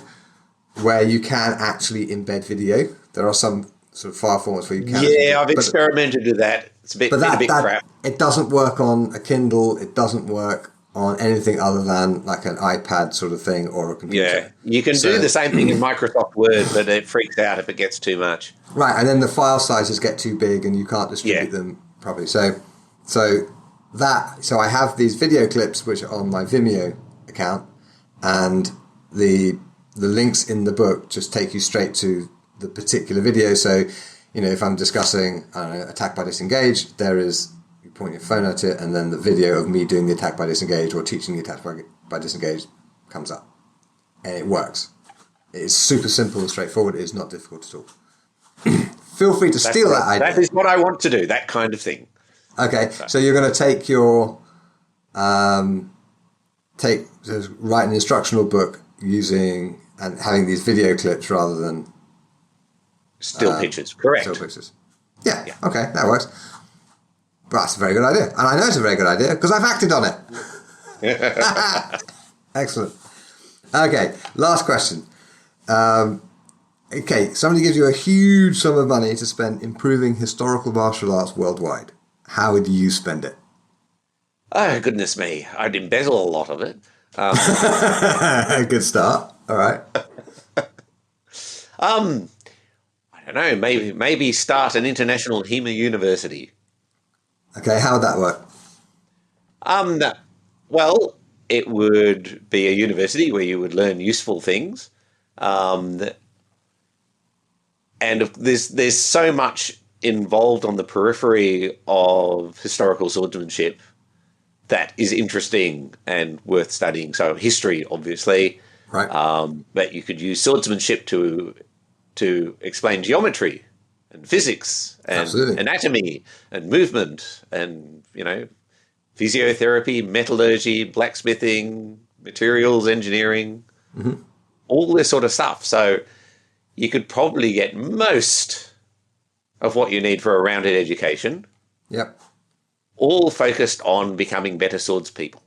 where you can actually embed video. There are some sort of file formats where you can. Yeah, I've experimented with that. It's a bit crap. It doesn't work on a Kindle. It doesn't work on anything other than like an iPad sort of thing or a computer. Yeah, you can do the same thing in Microsoft Word, but it freaks out if it gets too much. Right, and then the file sizes get too big and you can't distribute them properly. So I have these video clips which are on my Vimeo account, and the links in the book just take you straight to the particular video. So, if I'm discussing attack by disengage, you point your phone at it, and then the video of me doing the attack by disengage or teaching the attack by disengage comes up, and it works. It is super simple and straightforward. It is not difficult at all. Feel free to steal that idea. That is what I want to do, that kind of thing. Okay, so you're going to take your write an instructional book using and having these video clips rather than still pictures. Correct. Still pictures. Yeah. Okay, that works. But that's a very good idea, and I know it's a very good idea because I've acted on it. Excellent. Okay, last question. Okay, somebody gives you a huge sum of money to spend improving historical martial arts worldwide. How would you spend it? Oh, goodness me. I'd embezzle a lot of it. Good start. All right. I don't know. Maybe start an international HEMA university. Okay, how would that work? Well, it would be a university where you would learn useful things. And there's so much involved on the periphery of historical swordsmanship that is interesting and worth studying. So history, obviously, Right. but you could use swordsmanship to explain geometry and physics and Absolutely. anatomy and movement and, physiotherapy, metallurgy, blacksmithing, materials engineering, all this sort of stuff. So you could probably get most of what you need for a rounded education, Yep. all focused on becoming better swordspeople.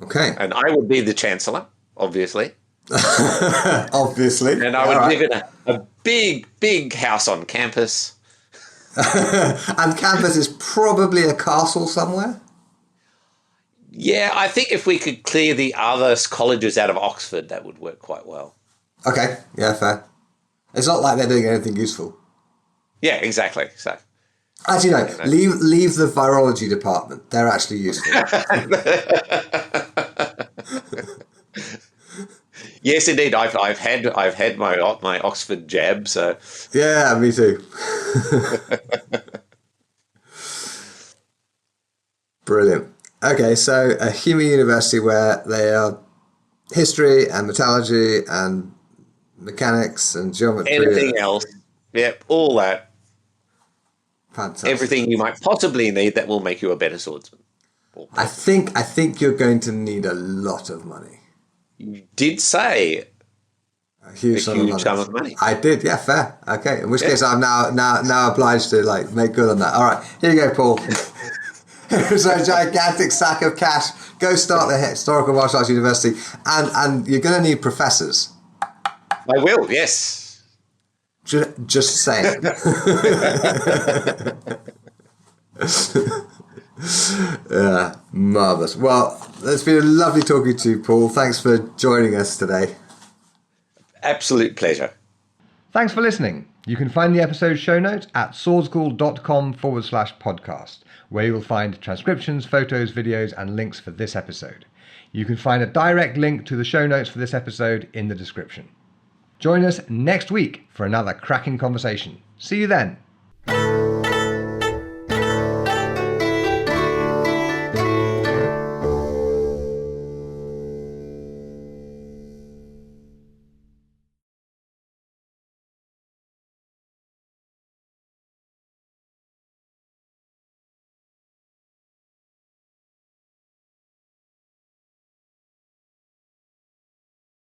Okay. And I would be the chancellor, obviously. Obviously. And I would live in a big, big house on campus. And campus is probably a castle somewhere? Yeah, I think if we could clear the other colleges out of Oxford, that would work quite well. Okay. Yeah, fair. It's not like they're doing anything useful. Yeah, exactly. So, Actually, no. Leave the virology department. They're actually useful. yes, indeed. I've had my Oxford jab. So Yeah, me too. Brilliant. Okay, so a HEMA university where they are history and metallurgy and mechanics and geometry. anything else, yep, all that, Fantastic. everything you might possibly need that will make you a better swordsman. I think you're going to need a lot of money. You did say A huge sum of money. I did, yeah, fair. Okay, in which case I'm now obliged to make good on that. All right, here you go, Paul. Here's a gigantic sack of cash. Go start the Historical Martial Arts University, and you're going to need professors. I will, yes. Just saying. Yeah, marvellous. Well, it's been lovely talking to you, Paul. Thanks for joining us today. Absolute pleasure. Thanks for listening. You can find the episode show notes at swordschool.com/podcast, where you will find transcriptions, photos, videos, and links for this episode. You can find a direct link to the show notes for this episode in the description. Join us next week for another cracking conversation. See you then.